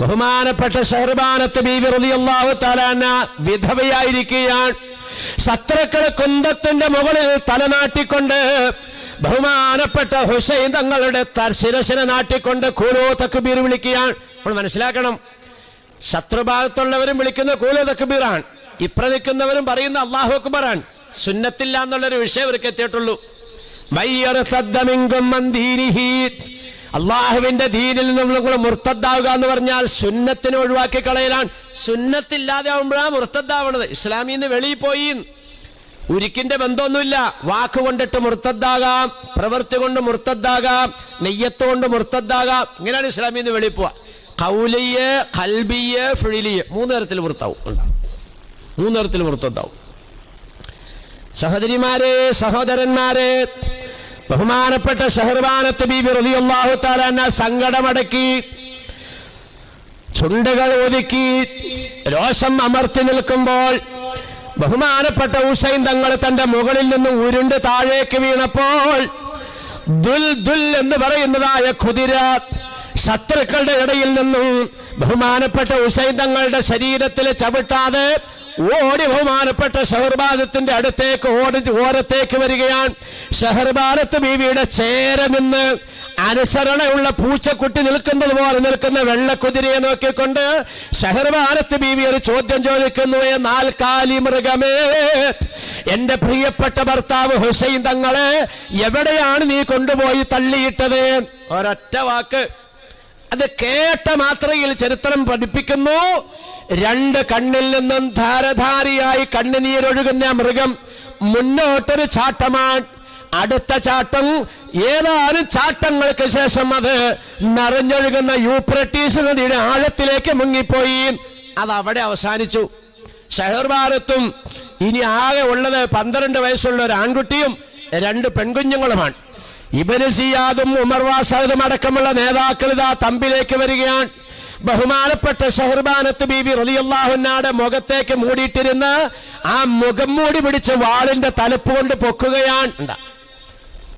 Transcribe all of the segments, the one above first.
ബഹുമാനപ്പെട്ട ഷഹർബാനത്ത് ബീവി റളിയല്ലാഹു തആല അൻഹ വിധവയായിരിക്കുകയാണ്. ശത്രുക്കൾ കുന്തത്തിന്റെ മുകളിൽ തലനാട്ടിക്കൊണ്ട് ബഹുമാനപ്പെട്ട ഹുസൈൻ തങ്ങളുടെ ശിരസിനെ നാട്ടിക്കൊണ്ട് കൂലോ തക്ബീർ വിളിക്കുകയാണ്. നമ്മൾ മനസ്സിലാക്കണം, ശത്രുഭാഗത്തുള്ളവരും വിളിക്കുന്ന കൂലോ തക്ബീറാണ്, ഇപ്ര നിൽക്കുന്നവരും പറയുന്ന അല്ലാഹു അക്ബറാണ്. സുന്നത്തില്ല എന്നുള്ളൊരു വിഷയം അവർക്ക് എത്തിയിട്ടുള്ളൂ. അള്ളാഹുവിന്റെ ദീനിൽ നിന്ന് നിങ്ങൾ മുർത്തദ്ദാവുക എന്ന് പറഞ്ഞാൽ സുന്നത്തിനെ ഒഴിവാക്കി കളയലാണ്. സുന്നത്തില്ലാതെ ആവുമ്പോഴാണ് മുർത്തദ്ദാവണത്. ഇസ്ലാമിന്ന് വെളിയിൽ പോയി ഉരുക്കിന്റെ ബന്ധമൊന്നുമില്ല. വാക്കുകൊണ്ടിട്ട് മുർത്തദ്ദാകാം, പ്രവൃത്തി കൊണ്ട് മുർത്തദ്ദാകാം, നെയ്യത്ത് കൊണ്ട് മുർത്തദ്ദാകാം. ഇങ്ങനെയാണ് ഇസ്ലാമിന്ന് വെളിയിൽ പോവാ. ഖൗലിയ്, ഖൽബിയ്, ഫിഇലിയ്, മൂന്ന് തരത്തിൽ മുർത്താവും. മൂന്ന് തരത്തിൽ മുർത്തദ്ദാവും. സഹോദരിമാരെ, സഹോദരന്മാരെ, ബഹുമാനപ്പെട്ട ഷഹർബാനത്ത് ബീവി റളിയല്ലാഹു തആല അൻഹ സങ്കടമടക്കി, ചുണ്ടുകൾ ഒതുക്കി, രോഷം അമർത്തി നിൽക്കുമ്പോൾ ബഹുമാനപ്പെട്ട ഹുസൈൻ തങ്ങൾ തന്റെ മുകളിൽ നിന്നും ഉരുണ്ട് താഴേക്ക് വീണപ്പോൾ ദുൽ ദുൽ എന്ന് പറയുന്നതായ കുതിര ശത്രുക്കളുടെ ഇടയിൽ നിന്നും ബഹുമാനപ്പെട്ട ഹുസൈൻ തങ്ങളുടെ ശരീരത്തിൽ ചവിട്ടാതെ ഓടി ബഹുമാനപ്പെട്ട ഷഹർബാനത്തിന്റെ അടുത്തേക്ക് ഓരത്തേക്ക് വരികയാണ്. ഷഹർബാനത്ത് ബീവിയുടെ ചേര നിന്ന് അനുസരണയുള്ള പൂച്ചക്കുട്ടി നിൽക്കുന്നത് പോലെ നിൽക്കുന്ന വെള്ളക്കുതിരയെ നോക്കിക്കൊണ്ട് ഷഹർബാനത്ത് ബീവി ഒരു ചോദ്യം ചോദിക്കുന്നു. നാൽക്കാലി മൃഗമേ, എന്റെ പ്രിയപ്പെട്ട ഭർത്താവ് ഹുസൈൻ തങ്ങളെ എവിടെയാണ് നീ കൊണ്ടുപോയി തള്ളിയിട്ടത്? ഒരൊറ്റ വാക്ക്. അത് കേട്ട മാത്രയിൽ ചരിത്രം പഠിപ്പിക്കുന്നു, രണ്ട് കണ്ണിൽ നിന്നും ധാരധാരിയായി കണ്ണുനീരൊഴുകുന്ന മൃഗം മുന്നോട്ടൊരു ചാട്ടമാണ്. അടുത്ത ചാട്ടം ഏതാനും ചാട്ടങ്ങൾക്ക് ശേഷം അത് നിറഞ്ഞൊഴുകുന്ന യൂഫ്രട്ടീസ് നദിയുടെ ആഴത്തിലേക്ക് മുങ്ങിപ്പോയി. അത് അവിടെ അവസാനിച്ചു. ഷഹർബാനത്തും ഇനി ആകെ ഉള്ളത് 12 വയസ്സുള്ള ഒരു ആൺകുട്ടിയും 2 പെൺകുഞ്ഞുങ്ങളുമാണ്. ഇബ്നു സിയാദും ഉമർ വാസദും അടക്കമുള്ള നേതാക്കൾ ഇതാ തമ്പിലേക്ക് വരികയാണ്. ബഹുമാനപ്പെട്ട ഷഹർബാനത്ത് ബീവി റളിയല്ലാഹു അൻഹയുടെ മുഖത്തേക്ക് മൂടിയിട്ടിരുന്ന ആ മുഖം മൂടി പിടിച്ച് വാളിന്റെ തലപ്പ് കൊണ്ട് പൊക്കുകയാണ്.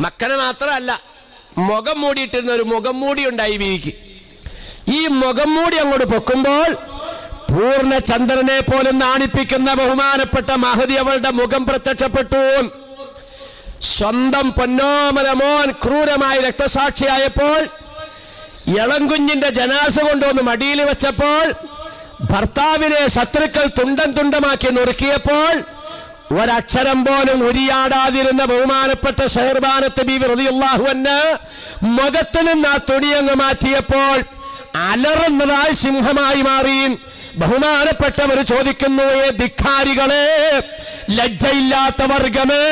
മക്കനെ മാത്രമല്ല, മുഖം മൂടിയിട്ടിരുന്ന ഒരു മുഖം മൂടി ഉണ്ടായി ബീവിക്ക്. ഈ മുഖം മൂടി അങ്ങോട്ട് പൊക്കുമ്പോൾ പൂർണ്ണ ചന്ദ്രനെ പോലും നാണിപ്പിക്കുന്ന ബഹുമാനപ്പെട്ട മഹദി അവളുടെ മുഖം പ്രത്യക്ഷപ്പെട്ടു. സ്വന്തം പൊന്നോമന മോൻ ക്രൂരമായി രക്തസാക്ഷിയായപ്പോൾ ഇളംകുഞ്ഞിന്റെ ജനാസ കൊണ്ടുവന്ന് മടിയിൽ വെച്ചപ്പോൾ ഭർത്താവിനെ ശത്രുക്കൾ തുണ്ടം തുണ്ടമാക്കി നുറുക്കിയപ്പോൾ ഒരക്ഷരം പോലും ഉരിയാടാതിരുന്ന ബഹുമാനപ്പെട്ട ഷഹർബാനത്ത് ബീവി റളിയല്ലാഹു അൻഹ മുഖത്ത് നിന്ന് ആ തുണിയങ്ങ് മാറ്റിയപ്പോൾ അലറുന്നതായി സിംഹമായി മാറി. ബഹുമാനപ്പെട്ടവർ ചോദിക്കുന്നു, ധിക്കാരികളെ, ലജ്ജയില്ലാത്ത വർഗമേ,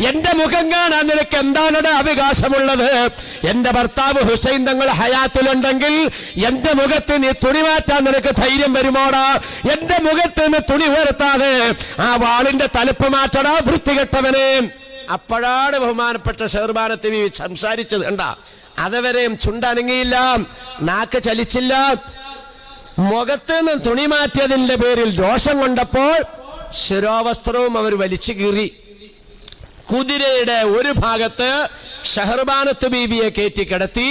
എന്റെ മുഖം കാണാൻ നിനക്ക് എന്താണ് അവകാശമുള്ളത്? എന്റെ ഭർത്താവ് ഹുസൈൻ തങ്ങൾ ഹയാത്തിലുണ്ടെങ്കിൽ എന്റെ മുഖത്ത് നീ തുണി മാറ്റാൻ നിനക്ക് ധൈര്യം വരുമോടാ? എന്റെ മുഖത്ത് നിന്ന് തുണി ഉയർത്താതെ ആ വാളിന്റെ തലപ്പ് മാറ്റടാ, വൃത്തികെട്ടവനെ. അപ്പോഴാണ് ബഹുമാനപ്പെട്ട ഷഹർബാനത്ത് ബീവി സംസാരിച്ചത്. കണ്ടാ, അതുവരെയും ചുണ്ടനങ്ങിയില്ല, നാക്ക് ചലിച്ചില്ല. മുഖത്ത് നിന്ന് തുണി മാറ്റിയതിന്റെ പേരിൽ ദോഷം കൊണ്ടപ്പോൾ ശിരോവസ്ത്രവും അവർ വലിച്ചു കീറി. കുതിരയുടെ ഒരു ഭാഗത്ത് ഷഹർബാനത്ത് ബീവിയെ കയറ്റിക്കിടത്തി,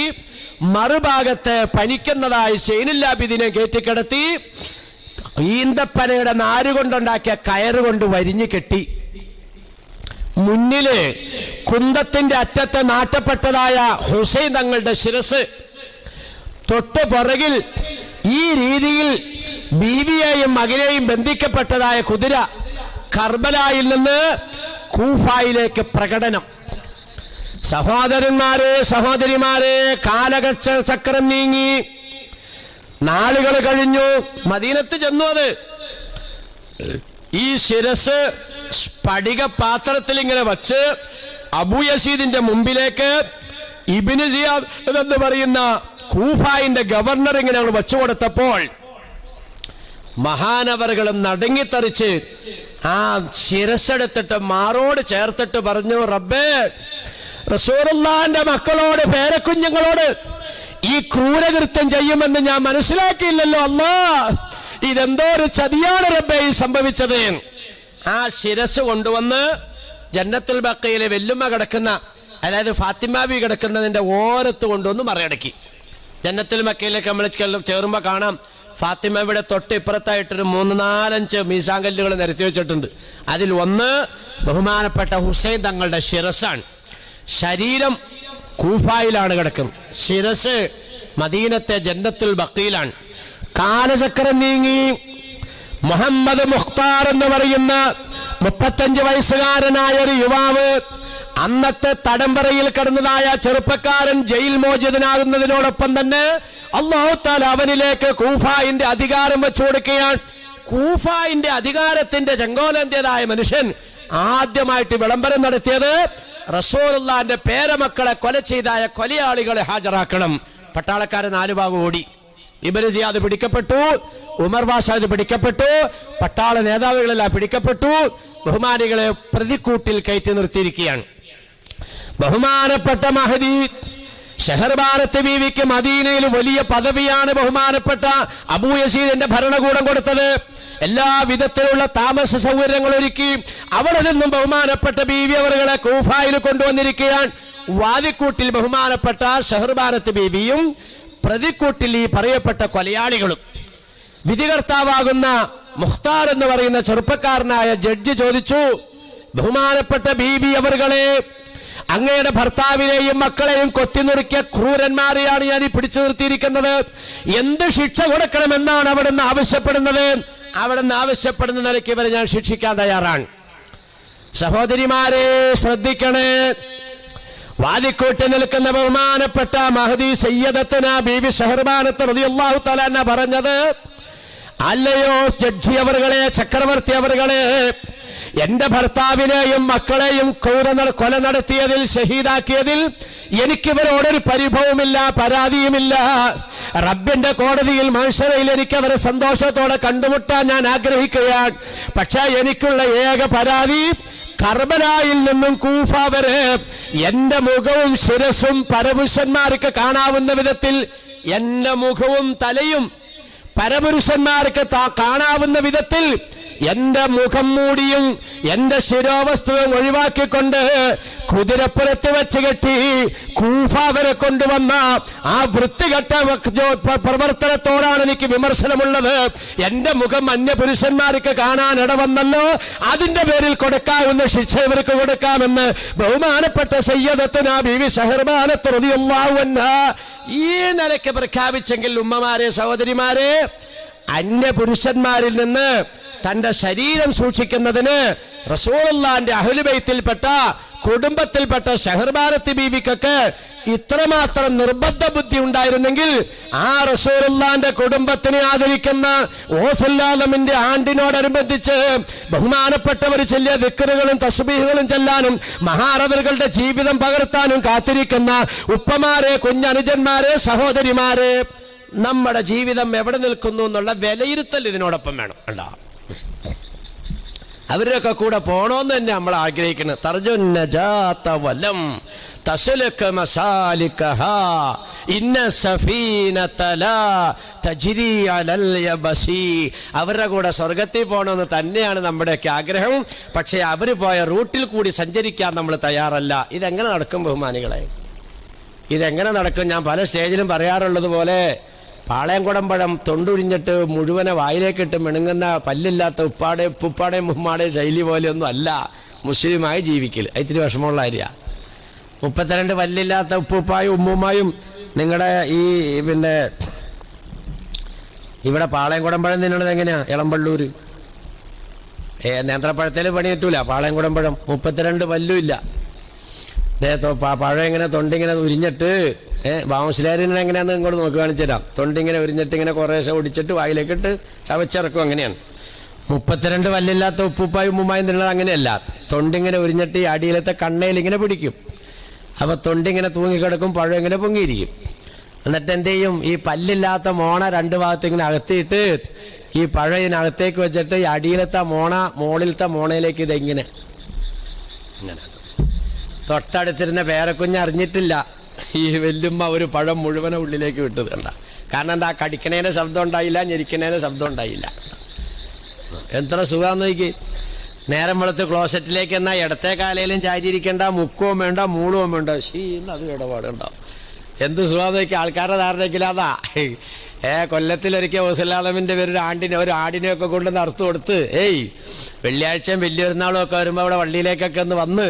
മറുഭാഗത്ത് പനിക്കുന്നതായി ഷൈനുല്ലാബിദിനെ കയറ്റിക്കിടത്തി ഈന്തപ്പനയുടെ നാരുകൊണ്ടുണ്ടാക്കിയ കയറുകൊണ്ട് വരിഞ്ഞു കെട്ടി. മുന്നില് കുന്തത്തിന്റെ അറ്റത്ത് നാട്ടപ്പെട്ടതായ ഹുസൈൻ തങ്ങളുടെ ശിരസ്, തൊട്ട് പുറകിൽ ഈ രീതിയിൽ ബീവിയെയും മകനെയും ബന്ധിക്കപ്പെട്ടതായ കുതിര കർബലായിൽ നിന്ന് കൂഫയിലേക്ക് പ്രകടനം. സഹോദരന്മാരെ, സഹോദരിമാരെ, കാലചക്രം നീങ്ങി, നാളുകൾ കഴിഞ്ഞു, മദീനത്ത് ചെന്നു. അത് ഈ ശിരസ് സ്ഫടിക പാത്രത്തിൽ ഇങ്ങനെ വച്ച് അബൂ യസീദിന്റെ മുമ്പിലേക്ക് ഇബ്നു സിയാദ് എന്ന് പറയുന്ന കൂഫായിന്റെ ഗവർണർ ഇങ്ങനെ വെച്ചു കൊടുത്തപ്പോൾ മഹാനവറുകളും നടുങ്ങിത്തറിച്ച് ആ ശിരസ്സെടുത്തിട്ട് മാറോട് ചേർത്തിട്ട് പറഞ്ഞു, റബ്ബേ, റസൂലുള്ളാഹിന്റെ മക്കളോട്, പേരക്കുഞ്ഞുങ്ങളോട് ഈ ക്രൂരകൃത്യം ചെയ്യുമെന്ന് ഞാൻ മനസ്സിലാക്കിയില്ലല്ലോ അല്ലാ. ഇതെന്തോ ഒരു ചതിയാണ് റബ്ബേ ഈ സംഭവിച്ചത്. ആ ശിരസ് കൊണ്ടുവന്ന് ജന്നത്തുൽ ബഖയിലെ വെല്ലുമ്മ കിടക്കുന്ന, അതായത് ഫാത്തിമ ബി കിടക്കുന്നതിന്റെ ഓരത്ത് കൊണ്ടുവന്ന് മറയടക്കി. ജന്നത്തുൽ മക്കയിലേക്ക് നമ്മൾ ചേറുമ്പോൾ കാണാം ഫാത്തിമയുടെ തൊട്ട് ഇപ്പുറത്തായിട്ടൊരു 3-4 മീസാങ്കല്ലുകൾ നിരത്തി വെച്ചിട്ടുണ്ട്. അതിൽ ഒന്ന് ബഹുമാനപ്പെട്ട ഹുസൈൻ തങ്ങളുടെ ശിരസാണ്. ശരീരം കൂഫയിലാണ് കിടക്കുന്നത്, ശിരസ് മദീനത്തെ ജന്നത്തുൽ ബഖീലാണ്. കാലചക്രം നീങ്ങി മുഹമ്മദ് മുഖ്താർ എന്ന് പറയുന്ന 35 വയസ്സുകാരനായ ഒരു യുവാവ്, അന്നത്തെ തടംപറയിൽ കിടന്നതായ ചെറുപ്പക്കാരൻ ജയിൽ മോചിതനാകുന്നതിനോടൊപ്പം തന്നെ അല്ലാഹു തആല അവനിലേക്ക് കൂഫയിന്റെ അധികാരം വെച്ചു കൊടുക്കുകയാണ്. കൂഫയിന്റെ അധികാരത്തിന്റെ ചെങ്കോലേന്തിയതായ മനുഷ്യൻ ആദ്യമായിട്ട് വിളംബരം നടത്തിയത് റസൂലുള്ളാഹിന്റെ പേരമക്കളെ കൊല ചെയ്തായ കൊലയാളികളെ ഹാജരാക്കണം. പട്ടാളക്കാരൻ 4 ഭാഗം ഓടി. ഇബ്നു സിയാദ് പിടിക്കപ്പെട്ടു, ഉമർ വാസാദ് പിടിക്കപ്പെട്ടു, പട്ടാള നേതാവുകളെല്ലാം പിടിക്കപ്പെട്ടു. ബഹുമാനികളെ പ്രതിക്കൂട്ടിൽ കയറ്റി നിർത്തിയിരിക്കുകയാണ്. ബഹുമാനപ്പെട്ട മഹദി ഷഹർബാനത്ത് ബീവിക്ക് മദീനയിൽ വലിയ പദവിയാണ് ബഹുമാനപ്പെട്ട അബൂ യസീദിന്റെ ഭരണകൂടം കൊടുത്തത്. എല്ലാ വിധത്തിലുള്ള താമസ സൗകര്യങ്ങൾ ഒരുക്കി അവിടെ നിന്നും ബഹുമാനപ്പെട്ട ബീവി അവരുടെ കൂഫയിൽ കൊണ്ടുവന്നിരിക്കുകയാണ്. വാദിക്കൂട്ടിൽ ബഹുമാനപ്പെട്ട ഷഹർബാനത്ത് ബീവിയും പ്രതിക്കൂട്ടിൽ ഈ പറയപ്പെട്ട കൊലയാളികളും. വിധികർത്താവാകുന്ന മുഖ്താർ എന്ന് പറയുന്ന ചെറുപ്പക്കാരനായ ജഡ്ജി ചോദിച്ചു, ബഹുമാനപ്പെട്ട ബീബി അവരുടെ അങ്ങയുടെ ഭർത്താവിനെയും മക്കളെയും കൊത്തിനുറുക്കിയ ക്രൂരന്മാരെയാണ് ഞാൻ ഈ പിടിച്ചു നിർത്തിയിരിക്കുന്നത്. എന്ത് ശിക്ഷ കൊടുക്കണമെന്നാണ് അവിടുന്ന് ആവശ്യപ്പെടുന്നത്? അവിടുന്ന് ആവശ്യപ്പെടുന്ന നിലയ്ക്ക് ഇവരെ ഞാൻ ശിക്ഷിക്കാൻ തയ്യാറാണ്. സഹോദരിമാരെ ശ്രദ്ധിക്കണേ. വാദിക്കൂട്ടി നിൽക്കുന്ന ബഹുമാനപ്പെട്ട മഹദി സയ്യിദത്തുന ബീബി ഷഹർബാനത്ത് റളിയല്ലാഹു തആല അൻഹ പറഞ്ഞത്, അല്ലയോ ജഡ്ജി അവരുടെ, ചക്രവർത്തി അവരുടെ, എന്റെ ഭർത്താവിനെയും മക്കളെയും കൊല നടത്തിയതിൽ, ഷഹീദാക്കിയതിൽ എനിക്കിവരോടൊരു പരിഭവമില്ല, പരാതിയുമില്ല. റബ്ബിന്റെ കോടതിയിൽ മഹ്ശറയിൽ എനിക്ക് അവരെ സന്തോഷത്തോടെ കണ്ടുമുട്ടാൻ ഞാൻ ആഗ്രഹിക്കുകയാണ്. പക്ഷേ എനിക്കുള്ള ഏക പരാതി, കർബലായിൽ നിന്നും കൂഫ വരെ എന്റെ മുഖവും ശിരസും പരപുരുഷന്മാർക്ക് കാണാവുന്ന വിധത്തിൽ എന്റെ മുഖവും തലയും പരപുരുഷന്മാർക്ക് കാണാവുന്ന വിധത്തിൽ എന്റെ മുഖം മൂടിയും എന്റെ ശിരോവസ്തുവും ഒഴിവാക്കിക്കൊണ്ട് കുതിരപ്പുറത്ത് വെച്ച് കെട്ടി കൂഫ വരെ കൊണ്ടുവന്ന ആ വൃത്തികെട്ട പ്രവർത്തനത്തോടാണ് എനിക്ക് വിമർശനമുള്ളത്. എന്റെ മുഖം അന്യപുരുഷന്മാർക്ക് കാണാൻ ഇടവന്നല്ലോ, അതിന്റെ പേരിൽ കൊടുക്കാവുന്ന ശിക്ഷ ഇവർക്ക് കൊടുക്കാമെന്ന് ബഹുമാനപ്പെട്ട സയ്യിദത്തുനാ ബീവി ഷഹർബാനത്ത് റളിയല്ലാഹു അൻഹാ ഈ നിലയ്ക്ക് പ്രഖ്യാപിച്ചെങ്കിൽ, ഉമ്മമാരെ, സഹോദരിമാരെ, അന്യപുരുഷന്മാരിൽ നിന്ന് തന്റെ ശരീരം സൂക്ഷിക്കുന്നതിന് റസൂലുള്ളാഹിന്റെ അഹ്ലുബൈത്തിൽപ്പെട്ട കുടുംബത്തിൽപ്പെട്ട ഷഹർബാനത്ത് ബീവിക്കൊക്കെ ഇത്രമാത്രം നിർബന്ധ ബുദ്ധി ഉണ്ടായിരുന്നെങ്കിൽ ആ റസൂലുള്ളാഹിന്റെ കുടുംബത്തിനെ ആദരിക്കുന്ന ഓസുല്ലാലമിന്റെ ആണ്ടിനോടനുബന്ധിച്ച് ബഹുമാനപ്പെട്ടവർ ചെല്ലിയ ദിക്റുകളും തസ്ബീഹുകളും ചെല്ലാനും മഹാരഥരുടെ ജീവിതം പകർത്താനും കാത്തിരിക്കുന്ന ഉപ്പമാരെ, കുഞ്ഞനുജന്മാരെ, സഹോദരിമാരെ, നമ്മുടെ ജീവിതം എവിടെ നിൽക്കുന്നു എന്നുള്ള വിലയിരുത്തൽ ഇതിനോടൊപ്പം വേണം. അവരൊക്കെ കൂടെ പോണോന്ന് തന്നെ നമ്മൾ ആഗ്രഹിക്കണം. അവരുടെ കൂടെ സ്വർഗത്തിൽ പോകണമെന്ന് തന്നെയാണ് നമ്മുടെയൊക്കെ ആഗ്രഹം. പക്ഷെ അവര് പോയ റൂട്ടിൽ കൂടി സഞ്ചരിക്കാൻ നമ്മൾ തയ്യാറല്ല. ഇതെങ്ങനെ നടക്കും ബഹുമാനികളെ? ഇതെങ്ങനെ നടക്കും? ഞാൻ പല സ്റ്റേജിലും പറയാറുള്ളത് പോലെ പാളയംകുടമ്പഴം തൊണ്ടുരിഞ്ഞിട്ട് മുഴുവനെ വായിലേക്കിട്ട് മിണുങ്ങുന്ന പല്ലില്ലാത്ത ഉപ്പാടേയും മുമ്മാടേയും ശൈലി പോലെയൊന്നും അല്ല മുസ്ലിമായി ജീവിക്കൽ. ഇത്തിരി വിഷമമുള്ള കാര്യമാണ്. 32 പല്ലില്ലാത്ത ഉപ്പുപ്പായും ഉമ്മുമായും നിങ്ങളുടെ ഈ ഇവിടെ പാളയംകുടമ്പഴം തിന്നണത് എങ്ങനെയാ? ഇളമ്പള്ളൂർ നേന്ത്രപ്പഴത്തേൽ പണി കിട്ടൂല. പാളയംകുടമ്പഴം 32 പല്ലും ഇല്ല. പഴം ഇങ്ങനെ തൊണ്ടിങ്ങനെ ഉരിഞ്ഞിട്ട് ബാമുസ്ലാരിനെ എങ്ങനെയാണെന്ന് ഇങ്ങോട്ട് നോക്കി കാണിച്ചു തരാം. തൊണ്ടിങ്ങനെ ഉരിഞ്ഞിട്ട് ഇങ്ങനെ കുറേശ്ശെ ഒടിച്ചിട്ട് വായിലേക്കിട്ട് ചവച്ചിറക്കും. അങ്ങനെയാണ്. 32 പല്ലില്ലാത്ത ഉപ്പുപ്പായും ഉമ്മുമായും തിന്നുന്നത് അങ്ങനെയല്ല. തൊണ്ടിങ്ങനെ ഉരിഞ്ഞിട്ട് ഈ അടിയിലത്തെ കണ്ണയിൽ ഇങ്ങനെ പിടിക്കും. അപ്പൊ തൊണ്ടിങ്ങനെ തൂങ്ങിക്കിടക്കും, പഴം ഇങ്ങനെ പൊങ്ങിയിരിക്കും. എന്നിട്ട് എന്ത് ചെയ്യും? ഈ പല്ലില്ലാത്ത മോണ 2 ഭാഗത്തും ഇങ്ങനെ അകത്തിയിട്ട് ഈ പഴം ഇതിനകത്തേക്ക് വെച്ചിട്ട് ഈ അടിയിലത്തെ മോണ മുകളിലത്തെ മോണയിലേക്ക് ഇതെങ്ങനെ ഇങ്ങനെ. തൊട്ടടുത്തിരുന്ന പേരക്കുഞ്ഞ് അറിഞ്ഞിട്ടില്ല ഈ വെല്ലുമ്മ ഒരു പഴം മുഴുവനെ ഉള്ളിലേക്ക് വിട്ടത്. കണ്ട കാരണം എന്താ? കടിക്കണേൻ്റെ ശബ്ദം ഉണ്ടായില്ല, ഞെരിക്കണേൻ്റെ ശബ്ദം ഉണ്ടായില്ല. എത്ര സുഖാന്ന് നോക്കി. നേരം വെളുത്ത് ക്ലോസറ്റിലേക്ക് എന്നാൽ ഇടത്തെ കാലയിലും ചാരിയിരിക്കേണ്ട, മുക്കവും വേണ്ട, മൂളവും വേണ്ട. അത് ഇടപാടുണ്ടാവും. എന്ത് സുഖാന്നൊക്കെ ആൾക്കാരുടെ ധാരണയ്ക്കില്ലാതാ. കൊല്ലത്തിലൊരിക്കൽ ഹുസലാലമിൻ്റെ പേര് ഒരു ആടിനെയൊക്കെ കൊണ്ട് നടത്തു കൊടുത്ത് വെള്ളിയാഴ്ചയും വലിയ പെരുന്നാളും ഒക്കെ വരുമ്പോൾ അവിടെ വള്ളിയിലേക്കൊക്കെ ഒന്ന് വന്ന്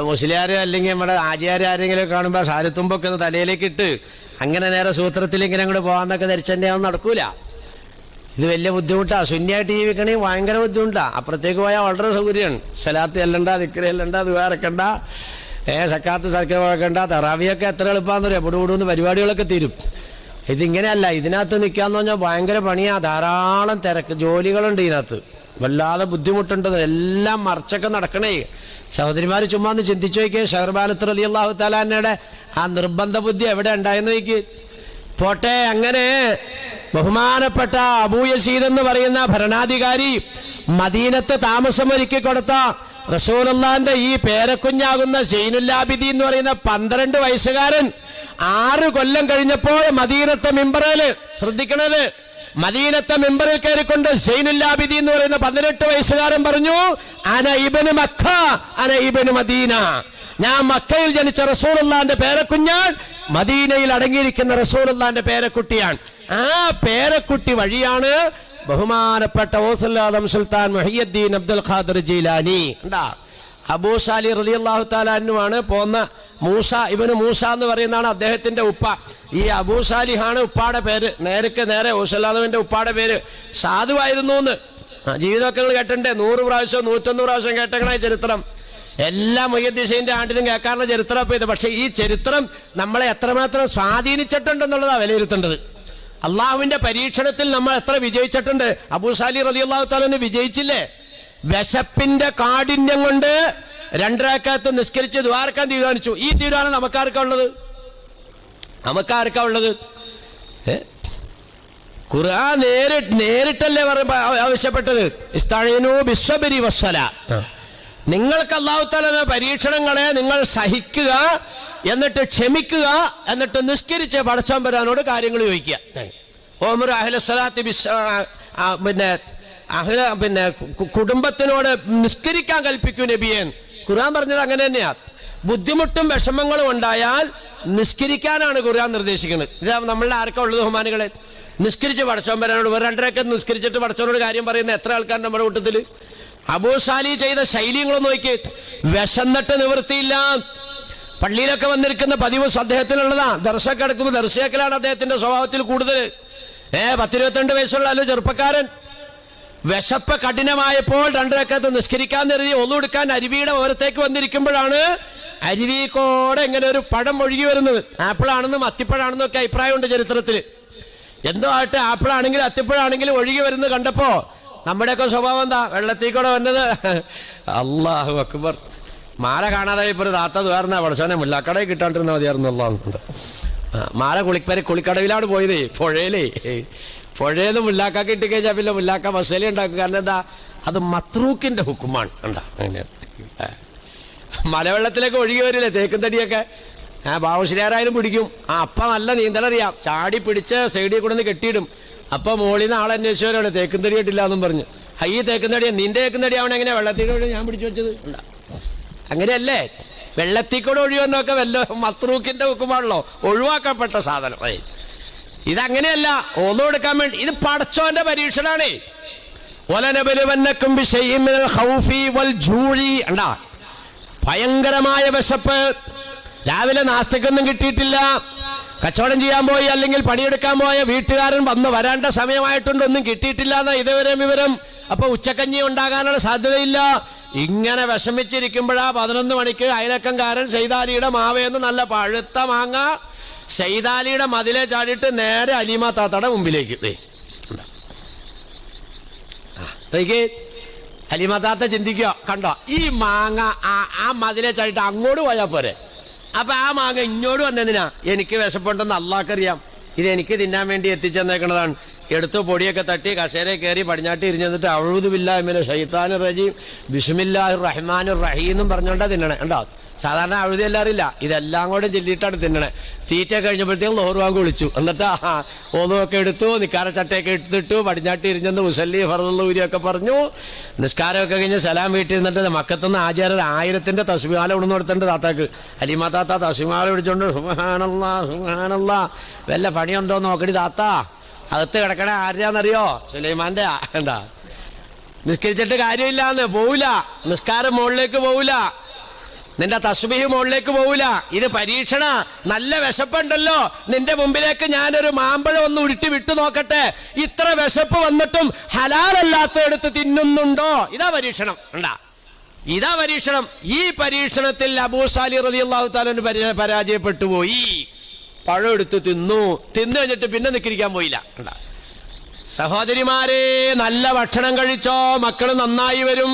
മുസ്ലിയാരോ അല്ലെങ്കിൽ നമ്മുടെ ആചാര്യ ആരെങ്കിലും കാണുമ്പോൾ ഷാരത്തുമ്പൊക്കെ ഒന്ന് തലയിലേക്ക് ഇട്ട് അങ്ങനെ നേരെ സൂത്രത്തിൽ ഇങ്ങനെ അങ്ങോട്ട് പോകാന്നൊക്കെ ധരിച്ചെൻ്റെ ഒന്നും നടക്കൂല. ഇത് വലിയ ബുദ്ധിമുട്ടാണ്. ശൂന്യമായിട്ട് ജീവിക്കണമെങ്കിൽ ഭയങ്കര ബുദ്ധിമുട്ടാണ്. അപ്പുറത്തേക്ക് പോയാൽ വളരെ സൗകര്യമാണ്. സലാത്ത് ചെല്ലണ്ട, ദിക്റ് ചെല്ലണ്ട, ദുആറക്കണ്ട, സക്കാത്ത് സക്കണ്ട, തറാവിയൊക്കെ എത്ര എളുപ്പമാണെന്ന് പറയാം. പൊടുപൊടുന്ന് പരിപാടികളൊക്കെ തീരും. ഇതിങ്ങനെയല്ല. ഇതിനകത്ത് നിൽക്കാന്ന് പറഞ്ഞാൽ ഭയങ്കര പണിയാണ്. ധാരാളം തിരക്ക് ജോലികളുണ്ട് ഇതിനകത്ത്. വല്ലാതെ ബുദ്ധിമുട്ടുണ്ട്. എല്ലാം മറിച്ചൊക്കെ നടക്കണേ. സഹോദരിമാർ ചുമ്മാ ഒന്ന് ചിന്തിച്ചു നോക്കിയേ. ഷഹർബാനത്ത് റളിയല്ലാഹു തആല അൻഹയുടെ ആ നിർബന്ധ ബുദ്ധി എവിടെ ഉണ്ടായെന്ന് നോക്കി. പോട്ടെ, അങ്ങനെ ബഹുമാനപ്പെട്ട അബൂ യസീദ് എന്ന് പറയുന്ന ഭരണാധികാരി മദീനത്ത് താമസമൊരുക്കി കൊടുത്ത റസൂലുള്ളാഹിന്റെ ഈ പേരക്കുഞ്ഞാകുന്ന സൈനുല്ലാബിദീൻ എന്ന് പറയുന്ന 12 വയസ്സുകാരൻ 6 കൊല്ലം കഴിഞ്ഞപ്പോൾ മദീനത്തെ മിമ്പറിൽ, ശ്രദ്ധിക്കണത്, മദീനത്തെ മിമ്പറിൽ കയറിക്കൊണ്ട് സൈനുല്ലാബിദീൻ എന്ന് പറയുന്ന 18 വയസ്സുകാരൻ പറഞ്ഞു, അന ഇബ്നു മക്ക അന ഇബ്നു മദീന. ഞാൻ മക്കയിൽ ജനിച്ച റസൂലുള്ളാഹിന്റെ പേരക്കുഞ്ഞാൻ, മദീനയിൽ അടങ്ങിയിരിക്കുന്ന റസൂലുള്ളാഹിന്റെ പേരക്കുട്ടിയാണ്. ആ പേരക്കുട്ടി വഴിയാണ് ബഹുമാനപ്പെട്ട ഓസല്ലാദം സുൽത്താൻ മുഹിയുദ്ദീൻ അബ്ദുൽ ഖാദിർ ജീലാനി ഉണ്ടാ. അബൂ സാലിഹ് റളിയല്ലാഹു തആല അൻഹുവാണ് പോന്ന മൂസ ഇബ്നു മൂസ എന്ന് പറയുന്നതാണ് അദ്ദേഹത്തിന്റെ ഉപ്പ. ഈ അബൂ സാലിഹാണ് ഉപ്പാടെ പേര്. നേരെ ഓസല്ലാദമിന്റെ ഉപ്പാടെ പേര് സാധുവായിരുന്നു എന്ന് ജീവിതമൊക്കെ കേട്ടിട്ടുണ്ട്. 100 പ്രാവശ്യം 101 പ്രാവശ്യം കേട്ടേക്കണ ചരിത്രം. എല്ലാ മുഹ്യിദ്ദീന്റെ ആണ്ടിലും കേൾക്കാറുള്ള ചരിത്രം ഇപ്പൊ ഇത്. പക്ഷെ ഈ ചരിത്രം നമ്മളെ എത്രമാത്രം സ്വാധീനിച്ചിട്ടുണ്ടെന്നുള്ളതാണ് വിലയിരുത്തേണ്ടത്. അള്ളാഹുവിന്റെ പരീക്ഷണത്തിൽ നമ്മൾ എത്ര വിജയിച്ചിട്ടുണ്ട്. അബൂ സാലിഹ് റളിയല്ലാഹു തആല വിജയിച്ചില്ലേ? വിശപ്പിന്റെ കാഠിന്യം കൊണ്ട് 2 റക്അത്ത് നിസ്കരിച്ച് ദുആർക്കാൻ തീരുമാനിച്ചു. ഈ തീരുമാനം നമുക്കാർക്കാ ഉള്ളത്? ഖുർആൻ നേരിട്ടല്ലേ ആവശ്യപ്പെട്ടത്. ഇസ്തഈനൂ ബിസ്സബ്രി വസ്സലാ. നിങ്ങൾക്ക് അല്ലാഹു തആല പരീക്ഷണങ്ങളെ നിങ്ങൾ സഹിക്കുക, എന്നിട്ട് ക്ഷമിക്കുക, എന്നിട്ട് നിസ്കരിച്ച് പടച്ചോൻ വരാനോട് കാര്യങ്ങൾ ചോദിക്കുക. ഓമർ അഹ്ലസ്സലാത്തി പിന്നെ കുടുംബത്തിനോട് നിസ്കരിക്കാൻ കൽപ്പിക്കൂ നബിയേ. ഖുർആൻ പറഞ്ഞത് അങ്ങനെ തന്നെയാ. ബുദ്ധിമുട്ടും വിഷമങ്ങളും ഉണ്ടായാൽ നിസ്കരിക്കാനാണ് ഖുർആൻ നിർദ്ദേശിക്കുന്നത്. ഇത് നമ്മളുടെ ആർക്കാ ഉള്ളത് ബഹുമാനികളെ? നിസ്കരിച്ച് പടച്ചോൻ വരാനോട് 2 റക്അത്ത് നിസ്കരിച്ചിട്ട് പടച്ചോനോട് കാര്യം പറയുന്ന എത്ര ആൾക്കാർ നമ്മുടെ കൂട്ടത്തിൽ? അബൂ സാലിഹ് ചെയ്ത ശൈലികളൊന്നും നോക്കി. വിശന്നിട്ട് നിവൃത്തിയില്ല. പള്ളിയിലൊക്കെ വന്നിരിക്കുന്ന പതിവ് അദ്ദേഹത്തിനുള്ളതാ. ദർശക്ക് എടുക്കുമ്പോൾ ദർശക്കലാണ് അദ്ദേഹത്തിന്റെ സ്വഭാവത്തിൽ കൂടുതൽ. 10-22 വയസ്സുള്ള ചെറുപ്പക്കാരൻ വിശപ്പ് കഠിനമായപ്പോൾ 2 റക്അത്ത് നിസ്കരിക്കാൻ കരുതി ഒന്നു എടുക്കാൻ അരുവിയുടെ ഓരത്തേക്ക് വന്നിരിക്കുമ്പോഴാണ് അരുവിക്കോടെ ഇങ്ങനെ ഒരു പഴം ഒഴുകി വരുന്നത്. ആപ്പിളാണെന്നും അത്തിപ്പഴാണെന്നും ഒക്കെ അഭിപ്രായമുണ്ട് ചരിത്രത്തിൽ. എന്തോ ആട്ടെ, ആപ്പിളാണെങ്കിലും അത്തിപ്പഴാണെങ്കിലും ഒഴുകി വരുന്നത് കണ്ടപ്പോ നമ്മുടെയൊക്കെ സ്വഭാവം എന്താ? വെള്ളത്തിൽ കൂടെ വന്നത്. അല്ലാഹു അക്ബർ. മാല കാണാതായി ഇപ്പോൾ ഒരു താത്ത തുറന്ന പഠിച്ചോനെ മുല്ലാക്കടയിൽ കിട്ടാണ്ടിരുന്ന മതിയായിരുന്നല്ലോ. മാല കുളിക്കടവിലാണ് പോയത്. പുഴയെന്ന് മുല്ലാക്കാക്കി ഇട്ട് കഴിഞ്ഞാൽ പിന്നെ മുല്ലാക്ക മസാല ഉണ്ടാക്കും. കാരണം എന്താ? അത് മത്രൂക്കിന്റെ ഹുക്കുമാണ്. ഉണ്ടാ മലവെള്ളത്തിലേക്ക് ഒഴുകി വരില്ലേ തേക്കും തടിയൊക്കെ. ബാവുശ്ശേരായാലും പിടിക്കും. അപ്പ നല്ല നീന്തലറിയാം. ചാടി പിടിച്ച് സൈഡിൽ കൊണ്ടുവന്ന് കെട്ടിയിടും. അപ്പൊ മോളിൽ നിന്ന് ആളന്വേഷിച്ചവരാണ് തേക്കും തടി ഇട്ടില്ല എന്നും പറഞ്ഞു. ഈ തേക്കും തടിയാ നിന്റെ തേക്കും തടിയാവണം എങ്ങനെ വെള്ളത്തിലൂടെ ഞാൻ പിടിച്ചു വെച്ചത്? ഉണ്ടാ അങ്ങനെയല്ലേ? വെള്ളത്തിൽ കൂടെ ഒഴിവെന്നൊക്കെ വല്ല മത്രൂക്കിന്റെ ഹുക്കുമാണല്ലോ, ഒഴിവാക്കപ്പെട്ട സാധനം. ഇതങ്ങനെയല്ല. ഒന്നും എടുക്കാൻ വേണ്ടി ഇത് പടച്ചോന്റെ പരീക്ഷണാണ്. ഭയങ്കരമായ വിശപ്പ്. രാവിലെ നാസ്തക്കൊന്നും കിട്ടിയിട്ടില്ല. കച്ചവടം ചെയ്യാൻ പോയി അല്ലെങ്കിൽ പണിയെടുക്കാൻ പോയ വീട്ടുകാരൻ വരേണ്ട സമയമായിട്ടുണ്ട്, ഒന്നും കിട്ടിയിട്ടില്ല എന്നാ ഇതുവരെ വിവരം. അപ്പൊ ഉച്ചക്കഞ്ഞി ഉണ്ടാകാനുള്ള സാധ്യതയില്ല. ഇങ്ങനെ വിഷമിച്ചിരിക്കുമ്പോഴാ 11 മണിക്ക് അയലക്കംകാരൻ സൈദാലിയുടെ മാവേന്ന് നല്ല പഴുത്ത മാങ്ങ സൈദാലിയുടെ മതിലെ ചാടിയിട്ട് നേരെ അലീമ താത്തയുടെ മുമ്പിലേക്ക്. അലീമ താത്ത ചിന്തിക്കുക, കണ്ടോ ഈ മാങ്ങ ആ മതിലെ ചാടിയിട്ട് അങ്ങോട്ട് പോയാൽ പോരെ. അപ്പൊ ആ മാങ്ങ ഇങ്ങോട്ട് വന്നതിനാ? എനിക്ക് വിശപ്പുണ്ടെന്ന് അള്ളാഹ്ക്കറിയാം. ഇത് എനിക്ക് തിന്നാൻ വേണ്ടി എത്തിച്ചെന്നേക്കണതാണ്. എടുത്ത് പൊടിയൊക്കെ തട്ടി കസേരയിൽ കയറി പടിഞ്ഞാട്ടി ഇരിഞ്ഞിട്ട് അഊദു ബില്ലാഹി മിനശ് ശൈത്താനിർ റജീം ബിസ്മില്ലാഹിർ റഹ്മാനിർ റഹീം എന്നും പറഞ്ഞോണ്ടാ തിന്നണേ. ഉണ്ടോ? സാധാരണ അഴുതിയെല്ലാം അറിയില്ല, ഇതെല്ലാം കൂടെ ചെല്ലിയിട്ടാണ് തിന്നണേ. തീറ്റ കഴിഞ്ഞപ്പോഴത്തേക്കും ലോറ് വാങ്ങി വിളിച്ചു. എന്നിട്ട് ഓതുമൊക്കെ എടുത്തു, നിക്കാര ചട്ടയൊക്കെ എടുത്തിട്ടു, പടിഞ്ഞാട്ടി ഇരിഞ്ഞെന്ന് മുസല്ലി ഫർദുൽ ഊരിയൊക്കെ പറഞ്ഞു. നിസ്കാരമൊക്കെ കഴിഞ്ഞ് സലാം വീട്ടിൽ നിന്നിട്ട് മക്കത്തുനിന്ന് ആചാര്യ 1000 തസ്ബീഹാല ഉണർന്നു കൊടുത്തിട്ടുണ്ട് താത്താക്ക്. അലിമ താത്ത തസ്ബീഹാല പിടിച്ചോണ്ട് സുബ്ഹാനല്ലാ സുബ്ഹാനല്ലാ, വല്ല പണിയുണ്ടോ നോക്കടി താത്ത, അകത്ത് കിടക്കണേ ആരുടെയാണെന്നറിയോ? സുലൈമാന്റെ. എന്താ നിസ്കരിച്ചിട്ട് കാര്യമില്ലാന്ന് പോവില്ല, നിസ്കാരം മുകളിലേക്ക് പോവില്ല, നിന്റെ തസ്ബീഹ് മുകളിലേക്ക് പോവില്ല. ഇത് പരീക്ഷണ. നല്ല വിശപ്പുണ്ടല്ലോ, നിന്റെ മുമ്പിലേക്ക് ഞാനൊരു മാമ്പഴം ഒന്ന് ഉരുട്ടി വിട്ടു നോക്കട്ടെ, ഇത്ര വിശപ്പ് വന്നിട്ടും ഹലാലല്ലാത്ത എടുത്ത് തിന്നുന്നുണ്ടോ? ഇതാ പരീക്ഷണം. ഉണ്ടാ, ഇതാ പരീക്ഷണം. ഈ പരീക്ഷണത്തിൽ അബൂ സാലിഹ് റളിയല്ലാഹു തആല പരാജയപ്പെട്ടു പോയി. പഴം എടുത്ത് തിന്നു കഴിഞ്ഞിട്ട് പിന്നെ നിസ്കരിക്കാൻ പോയില്ല. ഉണ്ടാ, സഹോദരിമാരെ, നല്ല ഭക്ഷണം കഴിച്ചോ, മക്കള് നന്നായി വരും.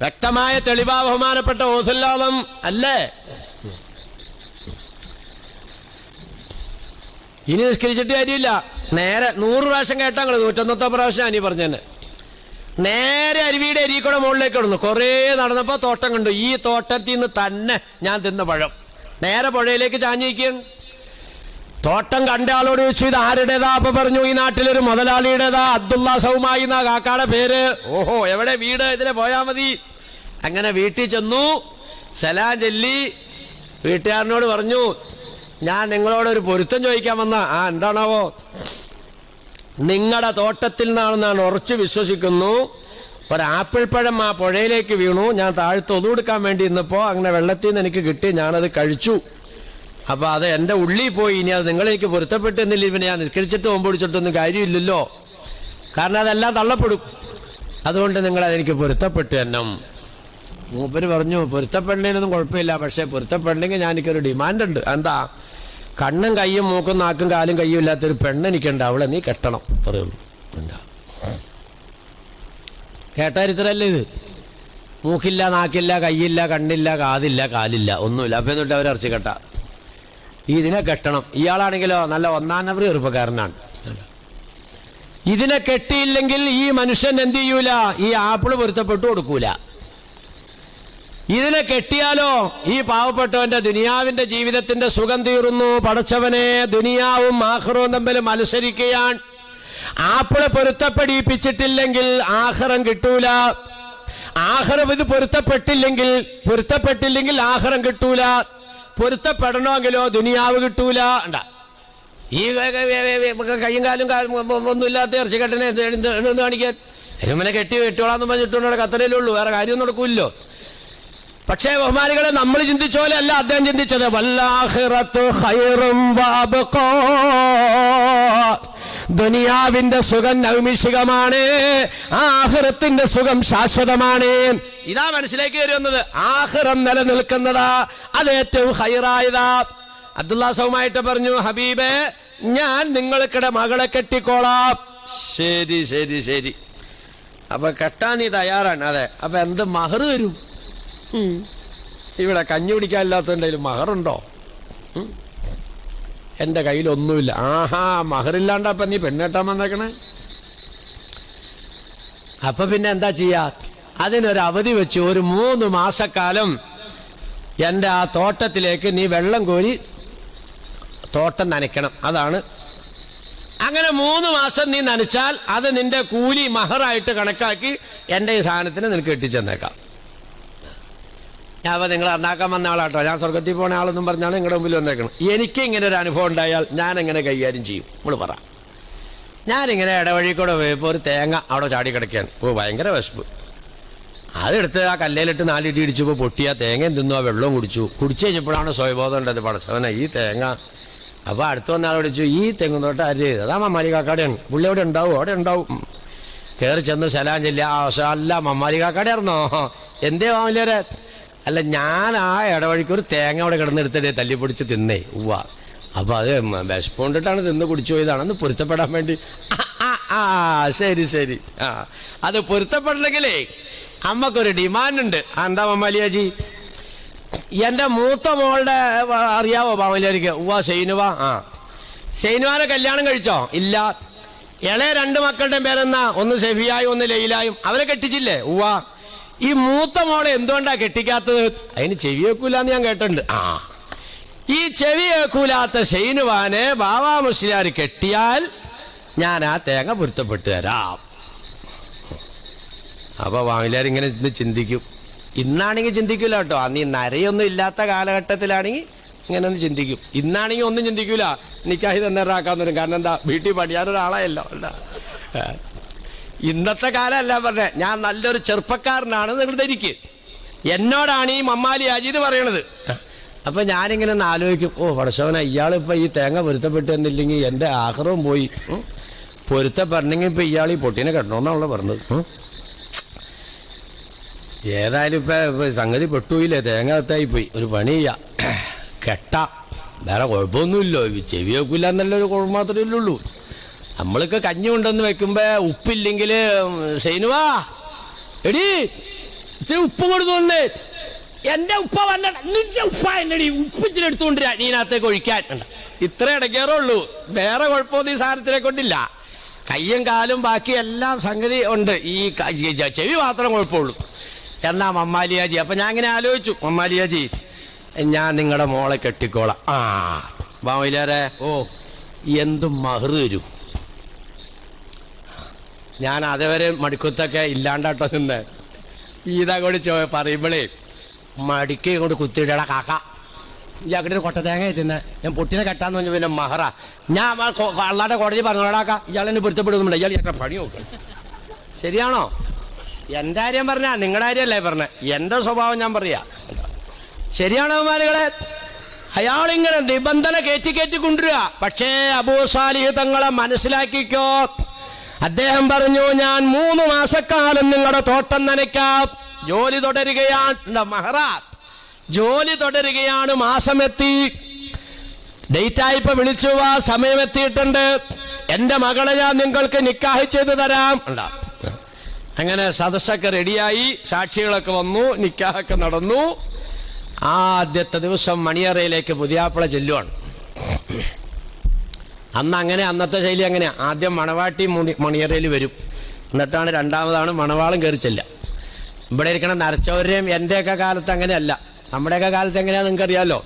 വ്യക്തമായ തെളിവാ ബഹുമാനപ്പെട്ട ഓസുല്ലാദം അല്ലേ? ഇനി നിസ്കരിച്ചിട്ട് കാര്യമില്ല. നേരെ 100 പ്രാവശ്യം കേട്ടാ നിങ്ങൾ, 101 പ്രാവശ്യം അനി പറഞ്ഞെന്നെ. നേരെ അരുവിയുടെ അരിക്കൂടെ മുകളിലേക്ക് ഇടുന്നു. കുറേ നടന്നപ്പോ തോട്ടം കണ്ടു. ഈ തോട്ടത്തിൽ നിന്ന് തന്നെ ഞാൻ തിന്ന പഴം നേരെ പുഴയിലേക്ക് ചാഞ്ഞിരിക്കുകയാണ്. തോട്ടം കണ്ട ആളോട് ചോദിച്ചു, ഇത് ആരുടേതാ? അപ്പൊ പറഞ്ഞു, ഈ നാട്ടിലൊരു മുതലാളിയുടേതാ, അബ്ദുള്ള സൗമായി എന്നാ കാക്കാടെ പേര്. ഓഹോ, എവിടെ വീട്? ഇതിലെ പോയാ മതി. അങ്ങനെ വീട്ടിൽ ചെന്നു, സലാം ചൊല്ലി വീട്ടുകാരനോട് പറഞ്ഞു, ഞാൻ നിങ്ങളോടൊരു പൊരുത്തം ചോദിക്കാൻ വന്ന. എന്താണാവോ? നിങ്ങളുടെ തോട്ടത്തിൽ നിന്നാണെന്നാണ് ഉറച്ചു വിശ്വസിക്കുന്നു. ഒരാപ്പിൾ പഴം ആ പുഴയിലേക്ക് വീണു. ഞാൻ താഴത്ത് ഒതുകൊടുക്കാൻ വേണ്ടി ഇന്നപ്പോ അങ്ങനെ വെള്ളത്തിൽ നിന്ന് എനിക്ക് കിട്ടി, ഞാനത് കഴിച്ചു. അപ്പൊ അത് എന്റെ ഉള്ളിൽ പോയി. ഇനി അത് നിങ്ങളെനിക്ക് പൊരുത്തപ്പെട്ടെന്നില്ല, ഇവനെ ഞാൻ നിസ്കരിച്ചിട്ട് ഒമ്പൊടിച്ചിട്ടൊന്നും കാര്യമില്ലല്ലോ, കാരണം അതെല്ലാം തള്ളപ്പെടും. അതുകൊണ്ട് നിങ്ങളതെനിക്ക് പൊരുത്തപ്പെട്ടു എന്നും. മൂപ്പര് പറഞ്ഞു, പൊരുത്തപ്പെടണേനൊന്നും കുഴപ്പമില്ല, പക്ഷെ പൊരുത്തപ്പെടണമെങ്കിൽ ഞാൻ എനിക്കൊരു ഡിമാൻഡ് ഉണ്ട്. എന്താ? കണ്ണും കയ്യും മൂക്കും നാക്കും കാലും കയ്യും ഇല്ലാത്തൊരു പെണ്ണെനിക്കുണ്ട്, അവളെ നീ കെട്ടണം. പറയുള്ളൂ. എന്താ കേട്ടാരിത്തരല്ലേ ഇത്? മൂക്കില്ല, നാക്കില്ല, കയ്യില്ല, കണ്ണില്ല, കാതില്ല, കാലില്ല, ഒന്നുമില്ല. അപ്പൊ എന്നിട്ട് അവർ ഇറച്ചി കെട്ട ഇതിനെ കെട്ടണം. ഇയാളാണെങ്കിലോ നല്ല 1-ാം നമ്പർ ചെറുപ്പക്കാരനാണ്. ഇതിനെ കെട്ടിയില്ലെങ്കിൽ ഈ മനുഷ്യൻ എന്ത് ചെയ്യൂല? ഈ ആപ്പിള് പൊരുത്തപ്പെട്ടു കൊടുക്കൂല. ഇതിനെ കെട്ടിയാലോ ഈ പാവപ്പെട്ടവന്റെ ദുനിയാവിന്റെ ജീവിതത്തിന്റെ സുഖം തീർന്നു. പടച്ചവനെ, ദുനിയാവും ആഖിറവും തമ്മിൽ മത്സരിക്കുകയാണ്. ആപ്പിള് പൊരുത്തപ്പെടിപ്പിച്ചിട്ടില്ലെങ്കിൽ ആഖിറം കിട്ടൂല. ആഖിറം ഇത് പൊരുത്തപ്പെട്ടില്ലെങ്കിൽ ആഖിറം കിട്ടൂല. പൊരുത്തപ്പെടണമെങ്കിലോ ദുനിയാവ് കിട്ടൂല. ഈ കയ്യും കാലും ഒന്നുമില്ലാത്ത ഇറച്ചി കെട്ടനെ എന്ത് കാണിക്കാൻ? എരുമനെ കെട്ടിയോളാന്ന് പറഞ്ഞിട്ടുണ്ടോ? കത്തരയിലേ ഉള്ളൂ, വേറെ കാര്യം നടക്കൂല്ലോ. പക്ഷേ ബഹുമാനികളെ, നമ്മൾ ചിന്തിച്ച പോലെ അല്ല അദ്ദേഹം ചിന്തിച്ചത്. വല്ലാഖിറത്തു ഖൈറും വഅബ്ഖാ, ദുനിയാവിന്റെ സുഖം നൈമിഷികമാണ്, ആഖിറത്തിന്റെ സുഖം ശാശ്വതമാണ്. ഇതാ മനസ്സിലേക്ക് കയറി വന്നത്. ആഖിറം നിലനിൽക്കുന്നതാ, അത് ഏറ്റവും ഖൈറായതാ. അബ്ദുള്ള സൗമായിട്ട് പറഞ്ഞു, ഹബീബേ, ഞാൻ നിങ്ങൾക്കിടെ മകളെ കെട്ടിക്കോളാം. ശരി ശരി ശരി, അപ്പൊ കെട്ടാൻ നീ തയ്യാറാണ്? അതെ. അപ്പൊ എന്ത് മഹർ തരും? ഇവിടെ കഞ്ഞി പിടിക്കാനില്ലാത്തതിൻ്റെ മഹറുണ്ടോ? എൻ്റെ കയ്യിലൊന്നുമില്ല. ആഹാ, മഹറില്ലാണ്ടപ്പ നീ പെണ്ണെട്ടാൻ വന്നേക്കണേ. അപ്പൊ പിന്നെ എന്താ ചെയ്യാ? അതിനൊരു അവധി വെച്ചു. ഒരു 3 മാസക്കാലം എൻ്റെ ആ തോട്ടത്തിലേക്ക് നീ വെള്ളം കോരി തോട്ടം നനയ്ക്കണം. അതാണ്. അങ്ങനെ 3 മാസം നീ നനച്ചാൽ അത് നിന്റെ കൂലി മഹറായിട്ട് കണക്കാക്കി എൻ്റെ ഈ സാധനത്തിന് നിനക്ക് എത്തിച്ചെന്നേക്കാം. ഞാൻ അപ്പോൾ നിങ്ങൾ ഉണ്ടാക്കാൻ വന്ന ആളാട്ടോ, ഞാൻ സ്വർഗത്തിൽ പോണ ആളെന്നും പറഞ്ഞാണ് നിങ്ങളുടെ മുമ്പിൽ വന്നേക്കണം. എനിക്ക് ഇങ്ങനെ ഒരു അനുഭവം ഉണ്ടായാൽ ഞാൻ എങ്ങനെ കൈകാര്യം ചെയ്യും? നമ്മൾ പറ. ഞാനിങ്ങനെ ഇടവഴി കൂടെ പോയപ്പോൾ ഒരു തേങ്ങ അവിടെ ചാടി കിടക്കുകയാണ്. ഓ, ഭയങ്കര വിശപ്പ്. അതെടുത്ത് ആ കല്ലേലിട്ട് 4 ഇടി ഇടിച്ചപ്പോൾ പൊട്ടിയ തേങ്ങയും തിന്നു, ആ വെള്ളവും കുടിച്ചു കഴിഞ്ഞപ്പോഴാണ് സ്വയബോധം ഉണ്ടത്. പടച്ചവനെ, ഈ തേങ്ങ. അപ്പോൾ അടുത്ത് വന്ന ആൾ വിളിച്ചു, ഈ തെങ്ങും തോട്ടം ആര്? അതാ മമ്മാലി കാക്കാടെയാണ്. പുള്ളി അവിടെ ഉണ്ടാവും, അവിടെ ഉണ്ടാവും. കയറി ചെന്ന് സലാം ചെല്ലുക. അല്ല, മമ്മാലി കാക്കാടെ ആയിരുന്നോ? എന്തേ മാമല്യാരെ? അല്ല, ഞാൻ ആ ഇടവഴിക്ക് ഒരു തേങ്ങ അവിടെ കിടന്നെടുത്തിട്ടേ തല്ലിപ്പൊടിച്ച് തിന്നേ. ഉവ്വ. അപ്പൊ അത് വിശപ്പ് കൊണ്ടിട്ടാണ് തിന്ന് കുടിച്ചു പോയതാണെന്ന് പൊരുത്തപ്പെടാൻ വേണ്ടി. ആ ശരി ശരി. അത് പൊരുത്തപ്പെടണമെങ്കിലേ അമ്മക്കൊരു ഡിമാൻഡ് ഉണ്ട്. എന്താ മമ്മാലിയാജി? എൻ്റെ മൂത്ത മോളുടെ അറിയാവോ മാമല്യാരിക്ക്? ഉവ്വ, സൈനുവ. സൈനുവാനെ കല്യാണം കഴിച്ചോ? ഇല്ല. ഇളയ 2 മക്കളുടെ പേരെന്നാ? ഒന്ന് സെഫിയായും ഒന്ന് ലൈലായും. അവരെ കെട്ടിച്ചില്ലേ? ഉവ്വ. ഈ മൂത്ത മോളെ എന്തുകൊണ്ടാ കെട്ടിക്കാത്തത്? അതിന് ചെവി കേൾക്കൂലെന്ന് ഞാൻ കേട്ടിട്ടുണ്ട്. ഈ ചെവി കേൾക്കൂലാത്ത ഷെയ്നുവാനെ ബാവാ മുസ്ലിയാർ കെട്ടിയാൽ ഞാൻ ആ തേങ്ങ പൊരുത്തപ്പെട്ടു തരാം. അപ്പൊ വാമിലാർ ഇങ്ങനെ ഇന്ന് ചിന്തിക്കും. ഇന്നാണെങ്കിൽ ചിന്തിക്കൂല കേട്ടോ, അന്ന് ഈ നരയൊന്നും ഇല്ലാത്ത കാലഘട്ടത്തിലാണെങ്കിൽ ഇങ്ങനെ ഒന്ന് ചിന്തിക്കും. ഇന്നാണെങ്കിൽ ഒന്നും ചിന്തിക്കൂല, നിക്കാഹി തന്നെ ആക്കാന്ന് വരും. കാരണം എന്താ, വീട്ടിൽ പഠിക്കാനൊരാളായല്ലോ. ഇന്നത്തെ കാലമല്ല പറഞ്ഞേ, ഞാൻ നല്ലൊരു ചെറുപ്പക്കാരനാണ് നിങ്ങൾ ധരിക്ക്. എന്നോടാണ് ഈ മമ്മാലി അജീത് പറയണത്. അപ്പൊ ഞാനിങ്ങനെ ഒന്ന് ആലോചിക്കും, പടച്ചോന ഇയാളിപ്പോ ഈ തേങ്ങ പൊരുത്തപ്പെട്ടു എന്നില്ലെങ്കിൽ എൻ്റെ ആഹ്റവും പോയി. പൊരുത്തപ്പെടണമെങ്കിൽ ഇപ്പൊ ഇയാൾ ഈ പൊട്ടീനെ കെട്ടണമെന്നാണല്ലോ പറഞ്ഞത്. ഏതായാലും ഇപ്പൊ സംഗതി പെട്ടുപോയില്ലേ, തേങ്ങ കത്തായി പോയി. ഒരു പണി ചെയ്യാം, കെട്ടാം, വേറെ കുഴപ്പമൊന്നുമില്ലോ. ചെവി വെക്കില്ല എന്നുള്ളൊരു കുഴപ്പം മാത്രമേ ഉള്ളൂ. നമ്മളൊക്കെ കഞ്ഞി കൊണ്ടുവന്ന് വെക്കുമ്പോ ഉപ്പില്ലെങ്കിൽ സൈനുവാ എടി ഇത്തിരി ഉപ്പ് കൊടുത്തോണ്ടേ, എന്റെ ഉപ്പ വന്ന നിന്റെ ഉപ്പ എന്നടി ഉപ്പിച്ചിരി എടുത്തുകൊണ്ടിരാ നീനകത്തേക്ക് ഒഴിക്കാൻ. ഇത്ര ഇടയ്ക്കേറുള്ളൂ, വേറെ കുഴപ്പമൊന്നും ഈ സാധനത്തിനെ കൊണ്ടില്ല. കയ്യും കാലും ബാക്കി എല്ലാം സംഗതി ഉണ്ട്, ഈ ചെവി മാത്രം കുഴപ്പമുള്ളൂ. എന്നാ മമ്മാലിയാജി, അപ്പൊ ഞാൻ ഇങ്ങനെ ആലോചിച്ചു, മമ്മാലിയാജി ഞാൻ നിങ്ങളുടെ മോളെ കെട്ടിക്കോളാം. ബാമിലാരെ എന്തും മഹർ തരും. ഞാൻ അതേവരെ മടിക്കുത്തൊക്കെ ഇല്ലാണ്ടാട്ടോ നിന്ന് ഇതാ കൂടി പറയുമ്പോഴേ മടിക്ക് കൊണ്ട് കുത്തിയിടടാ കാക്ക, ഇയാളുടെ കൊട്ട തേങ്ങ ആയിട്ടുന്നെ ഞാൻ പൊട്ടിനെ കെട്ടാന്ന് പറഞ്ഞ പിന്നെ മഹറ. ഞാൻ അള്ളാന്റെ കോടതി പറഞ്ഞോടാക്ക, ഇയാളെന്നെ പൊരുത്തപ്പെടുന്നുണ്ട്, ഇയാൾ ചേട്ടാ പണി നോക്കണം. ശരിയാണോ? എൻ്റെ കാര്യം പറഞ്ഞാ, നിങ്ങളുടെ കാര്യമല്ലേ പറഞ്ഞ, എൻ്റെ സ്വഭാവം ഞാൻ പറയാ. ശരിയാണോ മാനുകളെ? അയാളിങ്ങനെ നിബന്ധന കയറ്റി കൊണ്ടുവരിക. പക്ഷേ അബൂ സാലിഹ് തങ്ങളെ മനസ്സിലാക്കിക്കോ, അദ്ദേഹം പറഞ്ഞു, ഞാൻ 3 മാസക്കാലം നിങ്ങളുടെ തോട്ടം നനയ്ക്കാം. ജോലി തുടരുകയാണ്, മഹറാത്ത് ജോലി തുടരുകയാണ്. മാസമെത്തി, ഡേറ്റായിപ്പോ വിളിച്ചു, സമയമെത്തിയിട്ടുണ്ട്, എൻ്റെ മകളെ ഞാൻ നിങ്ങൾക്ക് നിക്കാഹ് ചെയ്ത് തരാം. അങ്ങനെ സദസ്സൊക്കെ റെഡിയായി, സാക്ഷികളൊക്കെ വന്നു, നിക്കാഹൊക്കെ നടന്നു. ആദ്യത്തെ ദിവസം മണിയറയിലേക്ക് പുതിയാപ്പിള ചെല്ലുവാണ്. അന്നത്തെ ശൈലി അങ്ങനെയാ, ആദ്യം മണവാട്ടി മണിയറയിൽ വരും, എന്നിട്ടാണ് രണ്ടാമതാണ് മണവാളും കയറി ചെല്ലുക. ഇവിടെ ഇരിക്കണ നരച്ചവരെയും എൻ്റെയൊക്കെ കാലത്ത് അങ്ങനെയല്ല. നമ്മുടെയൊക്കെ കാലത്ത് എങ്ങനെയാണെന്ന് നിങ്ങൾക്കറിയാമല്ലോ.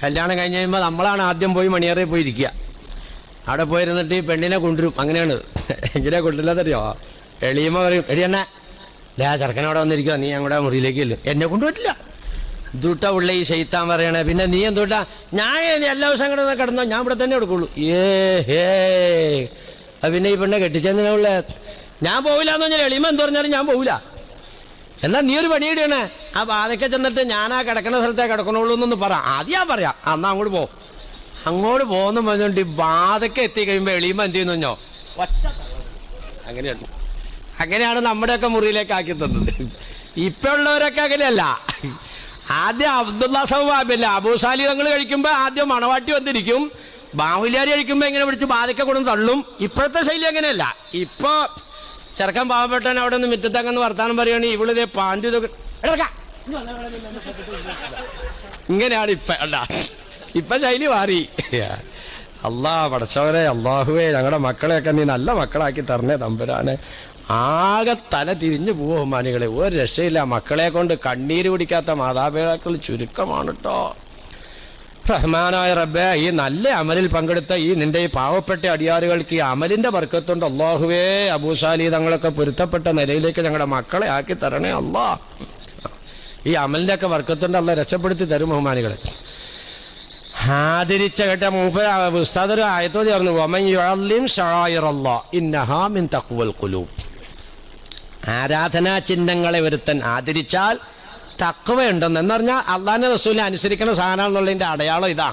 കല്യാണം കഴിഞ്ഞ് കഴിയുമ്പോൾ നമ്മളാണ് ആദ്യം പോയി മണിയറയിൽ പോയിരിക്കുക. അവിടെ പോയിരുന്നിട്ട് ഈ പെണ്ണിനെ കൊണ്ടുവരും. അങ്ങനെയാണ്. എങ്ങനെയാ കൊണ്ടുവരില്ലാതറിയോ? എളിയമ്മ പറയും, എടിയണ്ണ ചെറുക്കനവിടെ വന്നിരിക്കുക, നീ ഞങ്ങളുടെ മുറിയിലേക്ക് ഇല്ല. എന്നെ കൊണ്ടുപോയിട്ടില്ല. ദൂട്ട ഉള്ള ഈ ശൈത്താൻ പറയണേ, പിന്നെ നീ എന്തൂട്ടാ, ഞാൻ എല്ലാ ദിവസം കിടന്നോ, ഞാൻ ഇവിടെ തന്നെ എടുക്കുള്ളൂ. പിന്നെ ഈ പെണ്ണെ കെട്ടിച്ചെന്തിനാ ഉള്ളേ? ഞാൻ പോവില്ലാന്ന് പറഞ്ഞാൽ എളിമ എന്ത് പറഞ്ഞാലും ഞാൻ പോവില്ല. എന്നാ നീ ഒരു പണിയിടണേ, ആ ബാധയ്ക്ക് ചെന്നിട്ട് ഞാൻ ആ കിടക്കുന്ന സ്ഥലത്തേ കിടക്കണുള്ളൂ എന്നൊന്ന് പറ. ആദ്യം ഞാൻ പറയാം, എന്നാ അങ്ങോട്ട് പോ. അങ്ങോട്ട് പോകുന്നു പറഞ്ഞോണ്ട് ഈ ബാധയ്ക്ക് എത്തി കഴിയുമ്പോൾ എളിമ എന്ത് ചെയ്യുന്നോ ഒറ്റ. അങ്ങനെയാണ് നമ്മുടെയൊക്കെ മുറിയിലേക്ക് ആക്കി തന്നത്. ഇപ്പൊ ഉള്ളവരൊക്കെ അങ്ങനെയല്ല. ആദ്യം അബ്ദുള്ള സൗബാബില്ല അബൂ സാലിഹ് തങ്ങൾ കഴിക്കുമ്പോ ആദ്യം മണവാട്ടി വന്നിരിക്കും, ബാവുലിയാരി കഴിക്കുമ്പോ ഇങ്ങനെ പിടിച്ച് ബാധയ്ക്ക കൊണ്ടു തള്ളും. ഇപ്പോഴത്തെ ശൈലി അങ്ങനെയല്ല. ഇപ്പൊ ചെറുക്കൻ പാവപ്പെട്ടവൻ അവിടെ നിന്ന് മിറ്റത്തക്കെന്ന് വർത്താനം പറയുകയാണെങ്കിൽ ഇവളിതേ പാൻറ് ഇതൊക്കെ ഇങ്ങനെയാണ് ഇപ്പൊ ശൈലി മാറി. പടച്ചവരെ, അള്ളാഹുവേ, ഞങ്ങളുടെ മക്കളെയൊക്കെ നീ നല്ല മക്കളാക്കി തരണേ തമ്പുരാനെ. ആകെ തല തിരിഞ്ഞു പോവും മാനികളെ, ഒരു രക്ഷയില്ല. മക്കളെ കൊണ്ട് കണ്ണീര് കുടിക്കാത്ത മാതാപിതാക്കൾ ചുരുക്കമാണ് കേട്ടോ. റഹ്മാനായ റബ്ബേ, ഈ നല്ല അമലിൽ പങ്കെടുത്ത ഈ നിന്റെ ഈ പാവപ്പെട്ട അടിയാറുകൾക്ക് ഈ അമലിന്റെ ബർക്കത്തുണ്ട് അള്ളാഹുവേ. അബൂ സാലിഹ് തങ്ങളൊക്കെ പൊരുത്തപ്പെട്ട നിലയിലേക്ക് ഞങ്ങളുടെ മക്കളെ ആക്കി തരണേ അല്ലാ. ഈ അമലിന്റെ ഒക്കെ ബർക്കത്തുണ്ട് അല്ലാ, രക്ഷപ്പെടുത്തി തരും ബഹുമാനികളെ. ആദരിച്ച കേട്ട മൂപ്പർ ഉസ്താദ് ആയത്തോ ചേർന്നു, വമൻ യുഅല്ലിം ശആയിറല്ലാഹ് ഇന്നഹാ മിൻ തഖ്വൽ ഖുലൂബ്. ആരാധനാ ചിഹ്നങ്ങളെ ഒരുത്തൻ ആദരിച്ചാൽ തഖ്വയുണ്ടെന്ന്. എന്ന് പറഞ്ഞാൽ അള്ളാഹിന്റെ റസൂലിനെ അനുസരിക്കുന്ന സാധനമാണെന്നുള്ളതിന്റെ അടയാളം ഇതാ.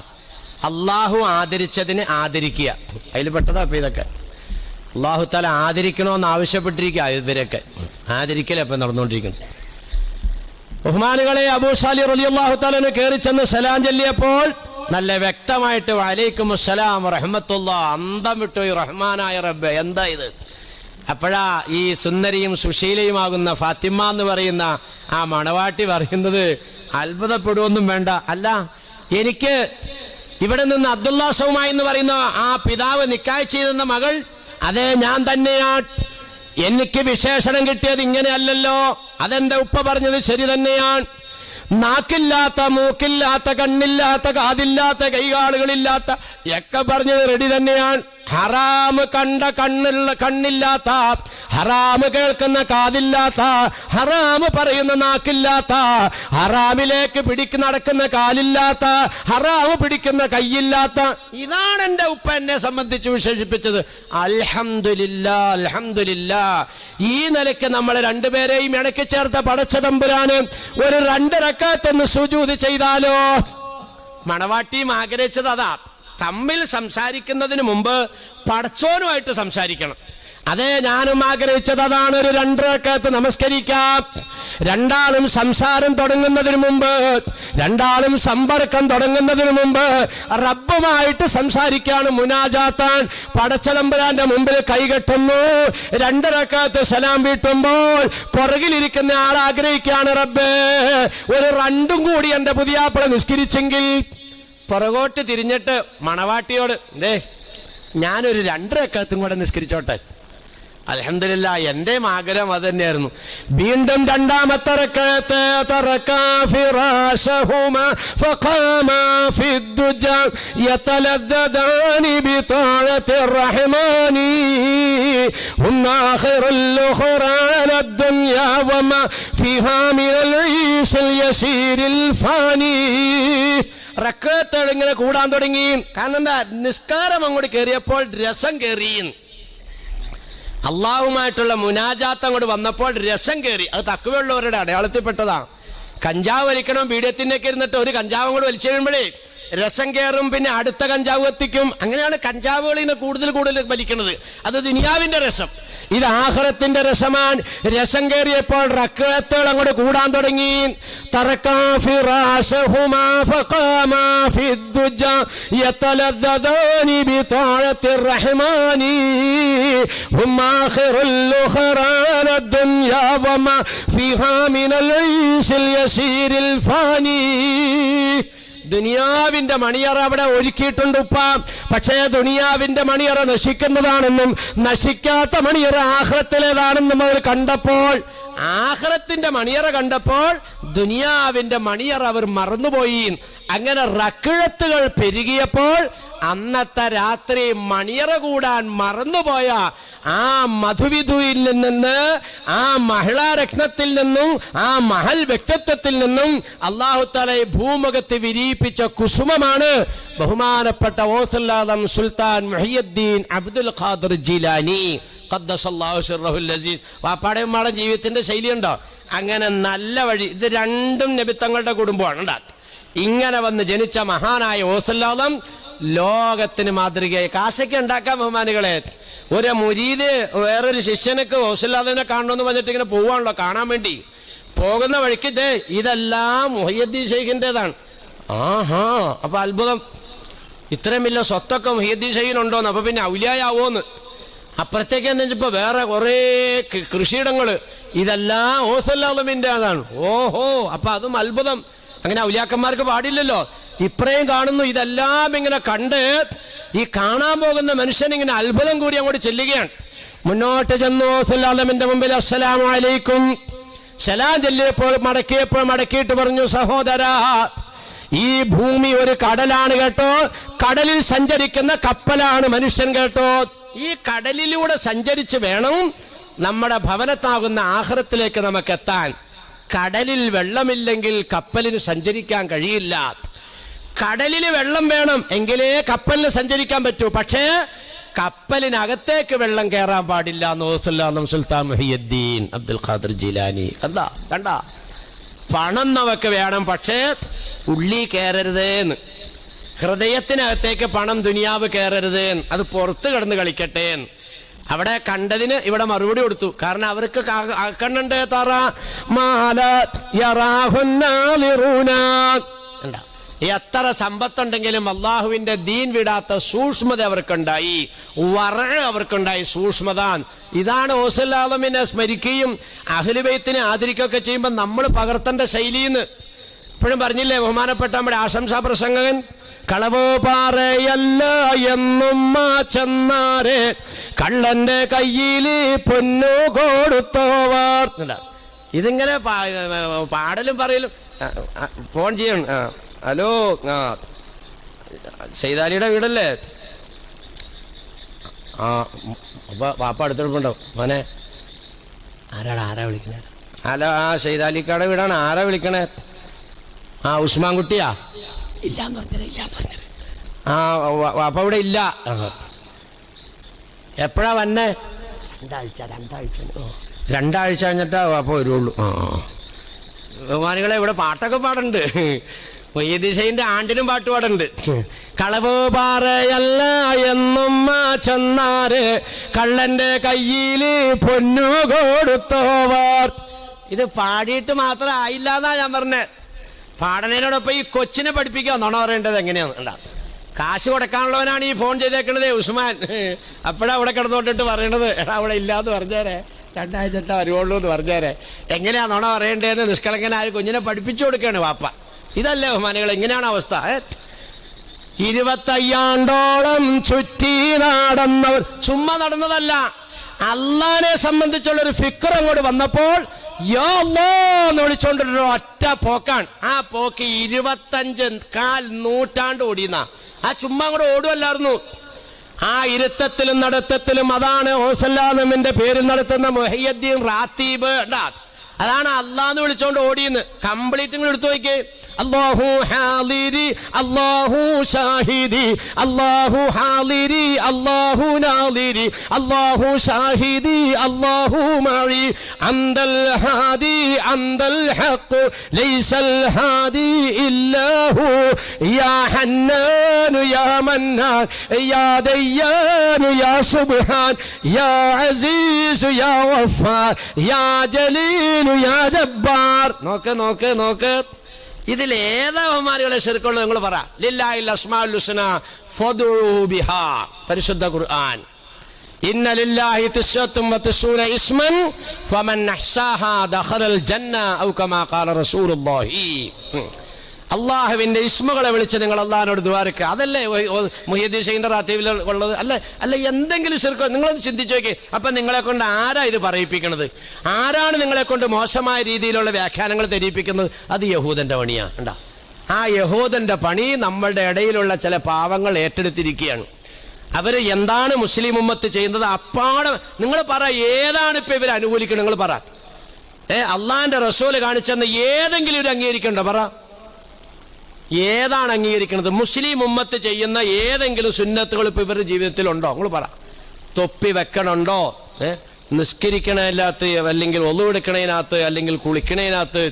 അള്ളാഹു ആദരിച്ചതിനെ ആദരിക്കുക, അതിൽ പെട്ടതാ. ഇപ്പൊ ഇതൊക്കെ അള്ളാഹു തആല ആദരിക്കണമെന്ന് ആവശ്യപ്പെട്ടിരിക്കുക. ഇവരൊക്കെ ആദരിക്കലേ ഇപ്പൊ നടന്നുകൊണ്ടിരിക്കുന്നു. ബഹുമാനുകളെ, അബൂ സാലിഹ് റളിയല്ലാഹു തആല കയറി ചെന്ന് സലാം ചൊല്ലിയപ്പോൾ നല്ല വ്യക്തമായിട്ട് വഅലൈക്കും അസ്സലാം വറഹ്മത്തുള്ളാഹ്, അന്തം വിട്ടു ഈ റഹ്മാനായ റബ്ബേ, എന്താ ഇത്? അപ്പോഴാ ഈ സുന്ദരിയും സുശീലയുമാകുന്ന ഫാത്തിമ എന്ന് പറയുന്ന ആ മണവാട്ടി പറയുന്നത്, അത്ഭുതപ്പെടുവൊന്നും വേണ്ട. അല്ല, എനിക്ക് ഇവിടെ നിന്ന് അബ്ദുള്ള സൗമ എന്ന് പറയുന്ന ആ പിതാവ് നിക്കാഹ് ചെയ്തെന്ന മകൾ, അതേ ഞാൻ തന്നെയാണ്. എനിക്ക് വിശേഷണം കിട്ടിയത് ഇങ്ങനെയല്ലല്ലോ. അതെന്റെ ഉപ്പ പറഞ്ഞത് ശരി തന്നെയാണ്. നാക്കില്ലാത്ത, മൂക്കില്ലാത്ത, കണ്ണില്ലാത്ത, കാതില്ലാത്ത, കൈകാലുകളില്ലാത്ത ഒക്കെ പറഞ്ഞത് റെഡി തന്നെയാണ്. ഹറാമ് കണ്ട കണ്ണില്ലാത്ത, ഹറാമ് കേൾക്കുന്ന കാതില്ലാത്ത, ഹറാമ് പറയുന്ന നാക്കില്ലാത്ത, ഹറാമിലേക്ക് നടക്കുന്ന കാലില്ലാത്ത, ഹറാമ് പിടിക്കുന്ന കൈയില്ലാത്ത, ഇതാണ് എന്റെ ഉപ്പ എന്നെ സംബന്ധിച്ച് വിശേഷിപ്പിച്ചത്. അൽഹംദുലില്ലാ, അൽഹംദുലില്ലാ. ഈ നിലയ്ക്ക് നമ്മൾ രണ്ടുപേരെയും ഇണക്കി ചേർത്ത പടച്ച തമ്പുരാന് ഒരു 2 റക്അത്ത് സുജൂദ് ചെയ്താലോ? മണവാട്ടിയും ആഗ്രഹിച്ചത് അതാ. തമ്മിൽ സംസാരിക്കുന്നതിന് മുമ്പ് പടച്ചോനുമായിട്ട് സംസാരിക്കണം. അതെ, ഞാനും ആഗ്രഹിച്ചത് അതാണ്. ഒരു 2 റക്അത്ത് നമസ്കരിക്കാം. രണ്ടാളും സംസാരം തുടങ്ങുന്നതിന് മുമ്പ്, രണ്ടാളും സമ്പർക്കം തുടങ്ങുന്നതിന് മുമ്പ് റബ്ബുമായിട്ട് സംസാരിക്കാണ്, മുനാജാത്താൻ. പടച്ചതമ്പുരാന്റെ മുമ്പിൽ കൈകെട്ടുന്നു, 2 റക്അത്ത് സലാം വീട്ടുമ്പോൾ പുറകിലിരിക്കുന്ന ആൾ ആഗ്രഹിക്കാണ്, റബ്ബേ ഒരു 2 കൂടി എന്റെ പുതിയാപ്പിള നിസ്കരിച്ചെങ്കിൽ. പുറകോട്ട് തിരിഞ്ഞിട്ട് മണവാട്ടിയോട്, ഞാനൊരു 2 റക്അത്തും കൂടെ നിസ്കരിച്ചോട്ടെ. അൽഹംദുലില്ലാ, എന്റെ ആഗ്രഹം അത് തന്നെയായിരുന്നു. വീണ്ടും 2ാമത്തെ റക്അത്ത് തറകാ ഫിറാശഹുമാ ഫഖാമാ ഫിദ്ദുജ യതലദ്ദദാനി ബിതാഅത്തിർ റഹ്മാനി ഹും ആഖിറുൽ ഖുറാന അദ്ദുനിയാ വമാ ഫിഹാ മിനൽ ഈശൽ യസീരിൽ ഫാനി. റക്അത്ത് ഇങ്ങനെ കൂടാൻ തുടങ്ങി. കാരണം എന്താ? നിസ്കാരം അങ്ങോട്ട് കയറിയപ്പോൾ രസം കയറി. അള്ളാഹുമായിട്ടുള്ള മുനാജാത്ത് അങ്ങോട്ട് വന്നപ്പോൾ രസം കയറി. അത് തക്കുവയുള്ളവരുടെ അടയാളത്തിൽപ്പെട്ടതാ. കഞ്ചാവ് വലിക്കണം, ബീഡത്തിനൊക്കെ ഇരുന്നിട്ട് ഒരു കഞ്ചാവും കൂടെ വലിച്ചു കഴിയുമ്പോഴേ രസം കയറും, പിന്നെ അടുത്ത കഞ്ചാവ് എത്തിക്കും. അങ്ങനെയാണ് കഞ്ചാവുകളിനെ കൂടുതൽ വലിക്കുന്നത്. അത് ദുനിയാവിന്റെ രസം. ഇത് ആഖിറത്തിന്റെ രസമാണ്. രസം കയറിയപ്പോൾ റക്അത്തുകൾ അങ്ങോട്ട് കൂടാൻ തുടങ്ങി. തറകാ ഫിറാശഹുമാ ഫഖാമാ ഫിദ്ദുജ യതലദ്ദദാനി ബിതാഅത്തിർ റഹ്മാനി ഹും ആഖിറുൽ ഖുറാന അദ്ദുനിയാ വമാ ഫിഹാ മിനൽ ഈശിൽ യസീരിൽ ഫാനി. ദുനിയാവിന്റെ മണിയറ അവിടെ ഒരുക്കിയിട്ടുണ്ട് ഉപ്പ. പക്ഷേ ദുനിയാവിന്റെ മണിയറ നശിക്കുന്നതാണെന്നും നശിക്കാത്ത മണിയറ ആഖിറത്തിലേതാണെന്നും അവർ കണ്ടപ്പോൾ, ആഖിറത്തിന്റെ മണിയറ കണ്ടപ്പോൾ ദുനിയാവിന്റെ മണിയറ അവർ മറന്നുപോയി. അങ്ങനെ റക്അത്തുകൾ പെരുകിയപ്പോൾ അന്നത്തെ രാത്രി മണിയറ കൂടാൻ മറന്നുപോയ ആ മധുവിധുവിൽ നിന്ന്, ആ മഹിളാരത്നത്തിൽ നിന്നും, ആ മഹൽ വ്യക്തിത്വത്തിൽ നിന്നും അല്ലാഹു തആല ഭൂമുഖത്ത് വിരിയിപ്പിച്ച കുസുമമാണ് ബഹുമാനപ്പെട്ട ഓസല്ലാദം സുൽത്താൻ മുഹിയുദ്ദീൻ അബ്ദുൽ ഖാദിർ ജീലാനി ഖദ്ദസല്ലാഹു സിർറഹുൽ അസീസ്. വാപ്പാടെയും മാടൻ ജീവിതത്തിന്റെ ശൈലിയുണ്ടോ? അങ്ങനെ നല്ല വഴി. ഇത് 2ഉം നബിത്തങ്ങളുടെ കുടുംബമാണ്. ഉണ്ടാകും ഇങ്ങനെ വന്ന് ജനിച്ച മഹാനായ ഓസല്ലാദം ലോകത്തിന് മാതൃകയായി. കാശയ്ക്ക് ഉണ്ടാക്കാൻ ബഹുമാനികളെ. ഒരു മുരീദ് വേറൊരു ശിഷ്യനക്ക് ഓസല്ലാദിനെ കാണണമെന്ന് പറഞ്ഞിട്ട് ഇങ്ങനെ പോവാണല്ലോ കാണാൻ വേണ്ടി. പോകുന്ന വഴിക്ക് ഇതെല്ലാം മുഹയ്യദ്ദീൻ ശൈഖിൻ്റെതാണ്. ആഹാ, അപ്പൊ അത്ഭുതം. ഇത്രയും വലിയ സ്വത്തൊക്കെ മുഹയ്യദ്ദീൻ ശൈഖിനുണ്ടോന്ന്. അപ്പൊ പിന്നെ ഔലിയായാവോന്ന്. അപ്പുറത്തേക്ക് എന്നിട്ടിപ്പോ വേറെ കുറെ കൃഷിയിടങ്ങള്, ഇതെല്ലാം ഓസല്ലാദിന്റെ അതാണ്. ഓഹോ, അപ്പൊ അതും അത്ഭുതം. അങ്ങനെ ഔലിയാക്കന്മാർക്ക് പാടില്ലല്ലോ. ഇത്രയും കാണുന്നു. ഇതെല്ലാം ഇങ്ങനെ കണ്ട് ഈ കാണാൻ പോകുന്ന മനുഷ്യൻ ഇങ്ങനെ അത്ഭുതം കൂടി അങ്ങോട്ട് ചെല്ലുകയാണ്. മുന്നോട്ട് ചെന്നു സല്ലല്ലാഹുവിന്റെ മുമ്പിൽ അസ്സലാമു അലൈക്കും സലാം ചൊല്ലിയപ്പോൾ മടക്കിയിട്ട് പറഞ്ഞു, സഹോദരാ, ഈ ഭൂമി ഒരു കടലാണ് കേട്ടോ. കടലിൽ സഞ്ചരിക്കുന്ന കപ്പലാണ് മനുഷ്യൻ കേട്ടോ. ഈ കടലിലൂടെ സഞ്ചരിച്ച് വേണം നമ്മുടെ ഭവനത്താകുന്ന ആഖിറത്തിലേക്ക് നമുക്ക് എത്താൻ. കടലിൽ വെള്ളമില്ലെങ്കിൽ കപ്പലിന് സഞ്ചരിക്കാൻ കഴിയില്ല. കടലിൽ വെള്ളം വേണം, എങ്കിലേ കപ്പലിന് സഞ്ചരിക്കാൻ പറ്റൂ. പക്ഷേ കപ്പലിനകത്തേക്ക് വെള്ളം കയറാൻ പാടില്ല എന്ന് ഓസല്ലാദം സുൽത്താൻ മുഹിയുദ്ദീൻ അബ്ദുൽ ഖാദിർ ജീലാനി. കണ്ട പണം നമുക്ക് വേണം, പക്ഷേ ഉള്ളി കയറരുതേന്ന്. ഹൃദയത്തിനകത്തേക്ക് പണം, ദുനിയാവ് കയറരുതേന്ന്. അത് പുറത്ത് കിടന്ന് കളിക്കട്ടെ. അവിടെ കണ്ടതിന് ഇവിടെ മറുപടി കൊടുത്തു. കാരണം അവർക്ക് കണ്ണണ്ടേ തറ മാല എത്ര സമ്പത്തുണ്ടെങ്കിലും അള്ളാഹുവിന്റെ ദീൻ വിടാത്ത സൂക്ഷ്മത അവർക്കുണ്ടായി, അവർക്കുണ്ടായി സൂക്ഷ്മത. ഇതാണ് ഓസല്ലാദമിനെ സ്മരിക്കുകയും അഹ്ലു ബൈത്തിനെ ആദരിക്കുകയൊക്കെ ചെയ്യുമ്പോൾ നമ്മൾ പകർത്തേണ്ട ശൈലിന്ന്. ഇപ്പോഴും പറഞ്ഞില്ലേ ബഹുമാനപ്പെട്ട നമ്മുടെ ആശംസാ പ്രസംഗകൻ, കളവോ പാറയല്ല എന്നും ചെന്നാരെ കള്ളന്റെ കയ്യില് പൊന്നു കൊടുത്തോവാർ. ഇതിങ്ങനെ പാടലും പറയലും. ഫോൺ ചെയ്യണം. ഹലോ, സൈതാലിയുടെ വീടല്ലേ? വാപ്പ അടുത്തെടുപ്പുണ്ടാവും. മോനെ ആരാ വിളിക്കണേ? ഹലോ, സൈതാലിക്കാടെ വീടാണ്. ആരാ വിളിക്കണേ? ഉസ്മാൻ കുട്ടിയാ? ഇല്ലാന്ന് പറഞ്ഞത്. വാപ്പ ഇവിടെ ഇല്ല. എപ്പോഴാ വന്നേ? രണ്ടാഴ്ച കഴിഞ്ഞിട്ടാ വാപ്പ വരുള്ളൂ. ബഹുമാനികളെ, ഇവിടെ പാട്ടൊക്കെ പാടുന്നുണ്ട്. മൊയ്യദ്ദീൻ ആണ്ടിനും പാട്ട് പാടുന്നുണ്ട്. കളവ് പാറയല്ല എന്നും ചെന്നാര് കള്ളന്റെ കയ്യില് പൊന്നു കൊടുത്തോവർ. ഇത് പാടിയിട്ട് മാത്രം ആയില്ല എന്നാ ഞാൻ പറഞ്ഞത്. പാടനോടൊപ്പം ഈ കൊച്ചിനെ പഠിപ്പിക്കുക നുണ പറയേണ്ടത് എങ്ങനെയാന്ന്. കാശ് കൊടുക്കാനുള്ളവനാണ് ഈ ഫോൺ ചെയ്തേക്കണത് ഉസ്മാൻ. അപ്പോഴാ അവിടെ കിടന്നോട്ടിട്ട് പറയണത്, എടാ അവിടെ ഇല്ലാന്ന് പറഞ്ഞേരെ, രണ്ടാഴ്ച വരുവുള്ളൂ എന്ന് പറഞ്ഞേരെ. എങ്ങനെയാ നുണ പറയേണ്ടതെന്ന് നിഷ്കളങ്കനായ കുഞ്ഞിനെ പഠിപ്പിച്ചു കൊടുക്കുകയാണ് വാപ്പ. ഇതല്ലേ ബഹുമാനികൾ? എങ്ങനെയാണ് അവസ്ഥ? 25 ചുറ്റി നടന്നവർ ചുമ്മാ നടന്നതല്ല. അള്ളാനെ സംബന്ധിച്ചുള്ളൊരു ഫിക്ർ അങ്ങോട്ട് വന്നപ്പോൾ യാ അല്ലാഹ് എന്ന് വിളിച്ചോണ്ടൊരു ഒറ്റ പോക്കാണ്. ആ പോക്ക് 25 നൂറ്റാണ്ട് ഓടിയുന്ന. ആ ചുമ്മാ അങ്ങോട്ട് ഓടുമല്ലായിരുന്നു. ആ ഇരുത്തത്തിലും നടത്തത്തിലും അതാണ് ഓസല്ലാമിന്റെ പേരിൽ നടത്തുന്ന മുഹയ്യദ്ദീൻ റാത്തീബ്. അതാണ് അള്ളാന്ന് വിളിച്ചോണ്ട് ഓടിയെന്ന്. കംപ്ലീറ്റ് നിങ്ങൾ എടുത്തു നോക്കിയേ. അല്ലാഹു ഹാലിരി അല്ലാഹു ഷാഹിദി അല്ലാഹു ഹാലിരി അല്ലാഹു നാലിരി അല്ലാഹു ഷാഹിദി അല്ലാഹു മഈ അന്തൽ ഹാദി അന്തൽ ഹഖ് ലൈസൽ ഹാദി ഇല്ലാഹു യാ ഹന്നാൻ യാ മന്നാൻ യാ ദയ്യാൻ യാ സുബ്ഹാൻ യാ അസീസ് യാ ഗഫാർ യാ ജലീൽ യാ ജബ്ബാർ. നോക്ക് ഇതിലേതാ ബഹുമാനികളെ ശരിക്കുള്ളത്? നിങ്ങൾ പറ. ലില്ലാഹിൽ അസ്മാഉൽ ഹുസ്ന ഫദ്ഉഹു ബിഹാ. പരിശുദ്ധ ഖുർആൻ. ഇന്ന ലില്ലാഹി 99 ഇസ്മൻ ഫമൻ അഹ്സാഹാ ദഖലൽ ജന്ന ഔ കമാ ഖാല റസൂലുള്ളാഹി. അള്ളാഹുവിന്റെ ഇസ്മുകളെ വിളിച്ച് നിങ്ങൾ അള്ളാഹിനോട് ദുആരക്കുക. അതല്ലേ മുഹയ്യദ്ദീൻ റാത്തീബിൽ ഉള്ളത്? അല്ല എന്തെങ്കിലും ശിർക്ക് നിങ്ങളത് ചിന്തിച്ചു നോക്കി. അപ്പൊ നിങ്ങളെ കൊണ്ട് ആരാ ഇത് പറയിപ്പിക്കുന്നത്? ആരാണ് നിങ്ങളെ കൊണ്ട് മോശമായ രീതിയിലുള്ള വ്യാഖ്യാനങ്ങൾ തെരിയിപ്പിക്കുന്നത്? അത് യഹൂദന്റെ പണിയാ. ഉണ്ടാ, ആ യഹൂദന്റെ പണി നമ്മളുടെ ഇടയിലുള്ള ചില പാവങ്ങൾ ഏറ്റെടുത്തിരിക്കുകയാണ്. അവര് എന്താണ് മുസ്ലിം ഉമ്മത്ത് ചെയ്യുന്നത്? അപ്പാടെ നിങ്ങൾ പറ, ഏതാണ് ഇപ്പൊ ഇവർ അനുകൂലിക്കുന്നത്? നിങ്ങൾ പറ. അള്ളാഹിന്റെ റസൂല് കാണിച്ചെന്ന് ഏതെങ്കിലും ഇവർ അംഗീകരിക്കണ്ടോ? പറ, ഏതാണ് അംഗീകരിക്കുന്നത്? മുസ്ലിം ഉമ്മത്ത് ചെയ്യുന്ന ഏതെങ്കിലും സുന്നത്തുകൾ ഇപ്പൊ ഇവരുടെ ജീവിതത്തിലുണ്ടോ? നിങ്ങൾ പറ. തൊപ്പി വെക്കണുണ്ടോ? നിസ്കരിക്കണതിനകത്ത്, അല്ലെങ്കിൽ ഒളു എടുക്കണതിനകത്ത്, അല്ലെങ്കിൽ കുളിക്കണതിനകത്ത്,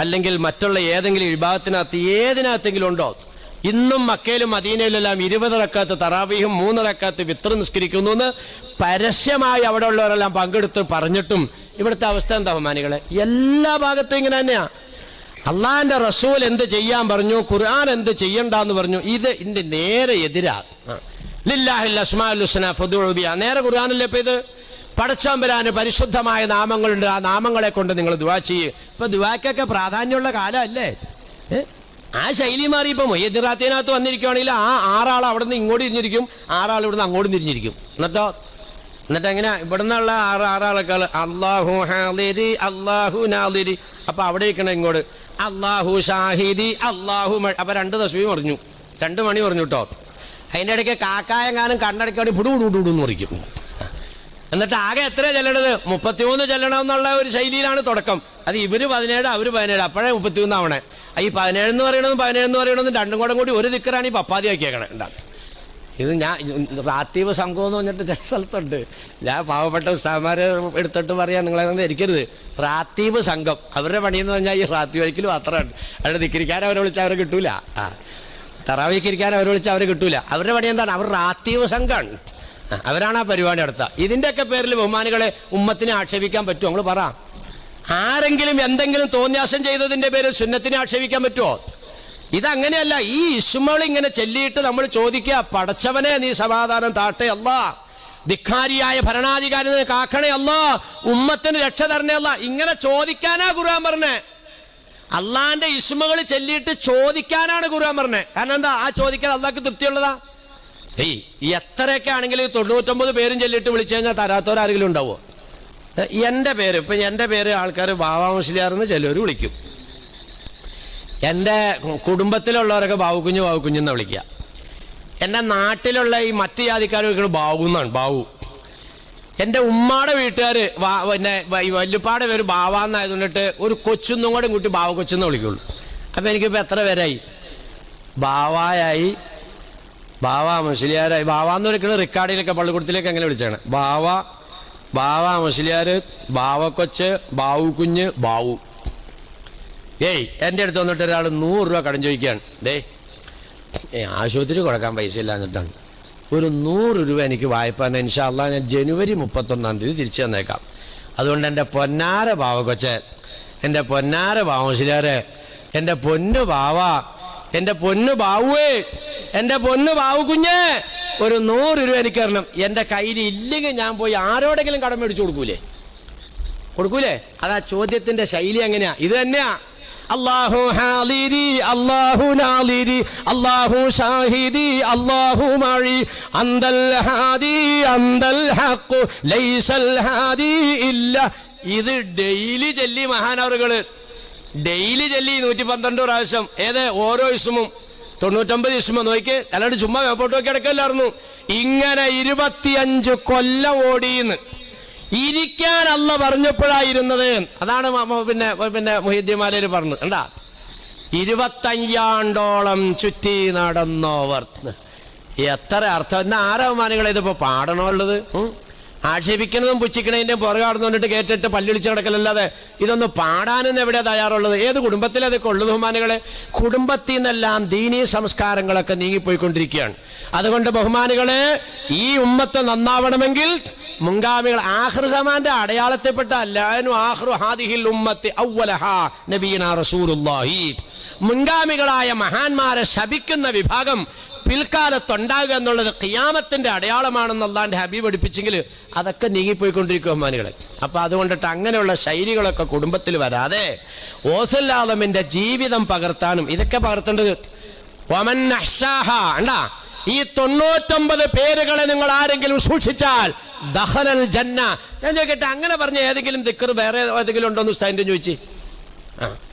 അല്ലെങ്കിൽ മറ്റുള്ള ഏതെങ്കിലും വിഭാഗത്തിനകത്ത്, ഏതിനകത്തെങ്കിലും ഉണ്ടോ? ഇന്നും മക്കയിലും മദീനയിലെല്ലാം 20 റക്അത്ത് തറാവീഹും 3 റക്അത്ത് വിത്ർ നിസ്കരിക്കുന്നു എന്ന് പരസ്യമായി അവിടെ ഉള്ളവരെല്ലാം പങ്കെടുത്ത് പറഞ്ഞിട്ടും ഇവിടുത്തെ അവസ്ഥ എന്താ ബഹുമാനികളെ? എല്ലാ ഭാഗത്തും ഇങ്ങനെ തന്നെയാ. അള്ളാഹിന്റെ റസൂൽ എന്ത് ചെയ്യാൻ പറഞ്ഞു, ഖുർആൻ എന്ത് ചെയ്യണ്ടെന്ന് പറഞ്ഞു, ഇതിന്റെ നേരെ എതിരാ. ലില്ലാഹിൽ അസ്മാഉൽ ഹുസ്ന ഫദ്ഉഹു ബിഹാ. നേരെ ഖുർആനല്ലേ ഇപ്പൊ ഇത്? പടച്ചോമ്പരാന് പരിശുദ്ധമായ നാമങ്ങളുണ്ട്, ആ നാമങ്ങളെ കൊണ്ട് നിങ്ങൾ ദുആ ചെയ്യ്. ഇപ്പൊ ദുആക്കൊക്കെ പ്രാധാന്യമുള്ള കാലമല്ലേ? ആ ശൈലി മാറി. ഇപ്പൊ മുഹയ്യദ്ദീൻ റാത്തീബിനകത്ത് വന്നിരിക്കുകയാണെങ്കിൽ ആ 6 ആൾ അവിടെ നിന്ന് ഇങ്ങോട്ട് തിരിഞ്ഞിരിക്കും, 6 ആൾ ഇവിടുന്ന് അങ്ങോട്ടും തിരിഞ്ഞിരിക്കും. എന്നിട്ട് എങ്ങനെ ഇവിടുന്നുള്ള 6 ആളൊക്കെ അല്ലാഹു ഹാദിരി അല്ലാഹു നാദിരി. അപ്പൊ അവിടെ ഇരിക്കണം ഇങ്ങോട്ട് അല്ലാഹു ഷാഹിദി അല്ലാഹു. അപ്പൊ 2 തസ്ബീഹ് പറഞ്ഞു, 2 മണി പറഞ്ഞു കേട്ടോ. അതിൻ്റെ ഇടയ്ക്ക് കാക്കായെങ്ങാനും കണ്ണടക്കാടി പുടുപുടുപുടുന്ന് മുറിക്കും. എന്നിട്ട് ആകെ എത്ര ചെല്ലണത്? 33 ചെല്ലണം എന്നുള്ള ഒരു ശൈലിയിലാണ് തുടക്കം. അത് ഇവര് 17 അവര് 17, അപ്പോഴേ 33 ആവണേ. ഈ 17 എന്ന് പറയണതും 17 എന്ന് പറയണതും രണ്ടും കൂടി ഒരു ദിക്കറാണ് ഈ പപ്പാതി ആക്കിയേക്കണേ. ഉണ്ടാകും ഇത് ഞാൻ റാത്തീബ് സംഘം എന്ന് പറഞ്ഞിട്ട് ചില സ്ഥലത്തുണ്ട്. ഞാൻ പാവപ്പെട്ട ഉസ്താദന്മാരെ എടുത്തിട്ട് പറയാൻ നിങ്ങളെ ഇരിക്കരുത്. റാത്തീബ് സംഘം അവരുടെ പണിയെന്ന് പറഞ്ഞാൽ ഈ റാത്തീബ് വരിക്കൽ മാത്രമാണ്. അവിടെ ദിക്കരിക്കാൻ അവരെ വിളിച്ചാൽ അവരെ കിട്ടൂല, തറാവീക്കിരിക്കാൻ അവരെ വിളിച്ചാൽ അവരെ കിട്ടൂല. അവരുടെ പണി എന്താണ്? അവർ റാത്തീബ് സംഘമാണ്. അവരാണ് ആ പരിപാടി നടത്തുക. ഇതിൻ്റെയൊക്കെ പേരിൽ ബഹുമാനികളെ ഉമ്മത്തിനെ ആക്ഷേപിക്കാൻ പറ്റുമോ? നമ്മൾ പറ. ആരെങ്കിലും എന്തെങ്കിലും തോന്നിയാസം ചെയ്തതിൻ്റെ പേരിൽ സുന്നത്തിനെ ആക്ഷേപിക്കാൻ പറ്റുമോ? ഇതങ്ങനെയല്ല. ഈ ഇസ്മുകൾ ഇങ്ങനെ ചൊല്ലിയിട്ട് നമ്മൾ ചോദിക്കുക, പടച്ചവനെ നീ സമാധാനം താട്ടെ അല്ലാ, ധിക്കാരിയായ ഭരണാധികാരി കാക്കണേ അല്ലാ, ഉമ്മത്തിന് രക്ഷ തരണേ അല്ലാ. ഇങ്ങനെ ചോദിക്കാനാ ഖുർആൻ പറഞ്ഞേ. അള്ളാന്റെ ഇസ്മുകൾ ചൊല്ലിയിട്ട് ചോദിക്കാനാണ് ഖുർആൻ പറഞ്ഞേ. കാരണം എന്താ? ആ ചോദിക്കാൻ അള്ളാഹ്ക്ക് തൃപ്തിയുള്ളതാ? എത്രയൊക്കെ ആണെങ്കിലും 99 പേരും ചൊല്ലിയിട്ട് വിളിച്ചു കഴിഞ്ഞാൽ തരാത്തവരാരെങ്കിലും ഉണ്ടാവോ? എൻ്റെ പേര് ഇപ്പം എൻ്റെ പേര് ആൾക്കാർ ബാവാ മുസ്ലിയാർന്ന് ചിലർ വിളിക്കും. എൻ്റെ കുടുംബത്തിലുള്ളവരൊക്കെ ബാവുക്കുഞ്ഞ് ബാവുക്കുഞ്ഞെന്ന് വിളിക്കുക. എൻ്റെ നാട്ടിലുള്ള ഈ മറ്റ് ജാതിക്കാർ വിളിക്കുന്നത് ബാവു എന്നാണ്, ബാവു. എൻ്റെ ഉമ്മാടെ വീട്ടുകാർ പിന്നെ വല്യപ്പാടെ പേര് ബാവാന്നായതുകൊണ്ടിട്ട് ഒരു കൊച്ചൊന്നും കൂടെ കൂട്ടി ബാവ കൊച്ചെന്ന് വിളിക്കുള്ളൂ. അപ്പം എനിക്കിപ്പോൾ എത്ര പേരായി? ബാവായായി, ബാവ മുസ്ലിയാരായി. ബാവാന്ന് വിളിക്കുന്നത് റിക്കാർഡിലൊക്കെ പള്ളിക്കൂടത്തിലേക്ക് അങ്ങനെ വിളിച്ചാണ്. ബാവ മുസ്ലിയാർ, ബാവക്കൊച്ച്, ബാവു കുഞ്ഞ്, ബാവു. എൻ്റെ അടുത്ത് വന്നിട്ട് ഒരാൾ 100 രൂപ കടം ചോദിക്കുകയാണ്. ആശുപത്രി കൊടുക്കാൻ പൈസ ഇല്ല എന്നിട്ടാണ്. ഒരു 100 രൂപ എനിക്ക് വായ്പ തന്നെ, ഇൻഷാ അല്ലാഹ് ഞാൻ ജനുവരി 31-ാം തീയതി തിരിച്ചു തന്നേക്കാം. അതുകൊണ്ട് എൻ്റെ പൊന്നാര ബാവക്കൊച്ച്, എൻ്റെ പൊന്നാര ബാവ മുസ്ലിയാരെ, എൻ്റെ പൊന്നു ബാവ, എൻ്റെ പൊന്നു ബാവുവേ, എൻ്റെ പൊന്നു ബാവു കുഞ്ഞ്, ഒരു 100 രൂപ എനിക്ക് തരണം. എൻ്റെ കയ്യിൽ ഇല്ലെങ്കിൽ ഞാൻ പോയി ആരോടെങ്കിലും കടം മേടിച്ചു കൊടുക്കൂലേ? അതാ ചോദ്യത്തിന്റെ ശൈലി എങ്ങനെയാ? ഇത് തന്നെയാ. അല്ലാഹു ഹാലിരി അല്ലാഹു നാലിരി അല്ലാഹു ഷാഹിദി അല്ലാഹു മഴി അന്തൽ ഹാദി അന്തൽ ഹഖ് ലൈസൽ ഹാദി ഇല്ല. ഇത് ഡെയിലി ചൊല്ലി മഹാനവറുകള്, ഡെയിലി ചൊല്ലി 112 പ്രാവശ്യം. ഏത് ഓരോ ഇസ്മും 99 ഇസ്മ നോക്കി, അല്ലാണ്ട് ചുമ്മാ മേപ്പോട്ട് നോക്കി കിടക്കല്ലായിരുന്നു. ഇങ്ങനെ 25 കൊല്ലം ഓടിയെന്ന്. ഇരിക്കാൻ അല്ല പറഞ്ഞപ്പോഴായിരുന്നത്. അതാണ് പിന്നെ മുഹീദ്ദീൻമാരേര് പറഞ്ഞു. കണ്ടാ, 25 ആണ്ടോളം ചുറ്റി നടന്നോവർ. എത്ര അർത്ഥം! എന്നാ ആരവമാനികളെ ഇതിപ്പോ പാടണമുള്ളത്? ആക്ഷേപിക്കുന്നതും പുച്ഛിക്കണതിൻ്റെയും പുറകാടുന്നുകൊണ്ടിട്ട് കേട്ടിട്ട് പല്ലിളിച്ച് കിടക്കലല്ലാതെ ഇതൊന്ന് പാടാനെന്ന് എവിടെയാ തയ്യാറുള്ളത്? ഏത് കുടുംബത്തിലതൊക്കെ ഉള്ളത്? ബഹുമാനികളെ, കുടുംബത്തിൽ നിന്നെല്ലാം ദീനീ സംസ്കാരങ്ങളൊക്കെ നീങ്ങിപ്പോയിക്കൊണ്ടിരിക്കുകയാണ്. അതുകൊണ്ട് ബഹുമാനികളെ, ഈ ഉമ്മത്ത് നന്നാവണമെങ്കിൽ മുൻഗാമികൾ ആഖിർ സമാന്റെ അടയാളത്തിൽപ്പെട്ട അല്ലാനു ആഖിറു ഹാദിഹിൽ ഉമ്മത്തി അവ്വലഹാ നബിയുനാ റസൂലുള്ളാഹി, മുൻഗാമികളായ മഹാന്മാരെ ശപിക്കുന്ന വിഭാഗം പിൽക്കാലത്തുണ്ടാകുക എന്നുള്ളത് ഖിയാമത്തിന്റെ അടയാളമാണെന്ന് അല്ലാഹുവിന്റെ ഹബീബ് പഠിപ്പിച്ചെങ്കിൽ അതൊക്കെ നീങ്ങിപ്പോയിക്കൊണ്ടിരിക്കും ബഹുമാനികളെ. അപ്പൊ അതുകൊണ്ടിട്ട് അങ്ങനെയുള്ള ശൈലികളൊക്കെ കുടുംബത്തിൽ വരാതെ ഓസല്ലാദമിന്റെ ജീവിതം പകർത്താനും ഇതൊക്കെ പകർത്തേണ്ടത്. വമൻ അഹ്സാഹ, അണ്ടാ, ഈ 99 പേരുകളെ നിങ്ങൾ ആരെങ്കിലും സൂക്ഷിച്ചാൽ ദഖലൽ ജന്ന. ഞാൻ ചോദിക്കട്ടെ, അങ്ങനെ പറഞ്ഞ ഏതെങ്കിലും ദിക്ർ വേറെ ഏതെങ്കിലും ഉണ്ടോ എന്ന് ഉസ്താദിന്റെ ചോദിച്ചു.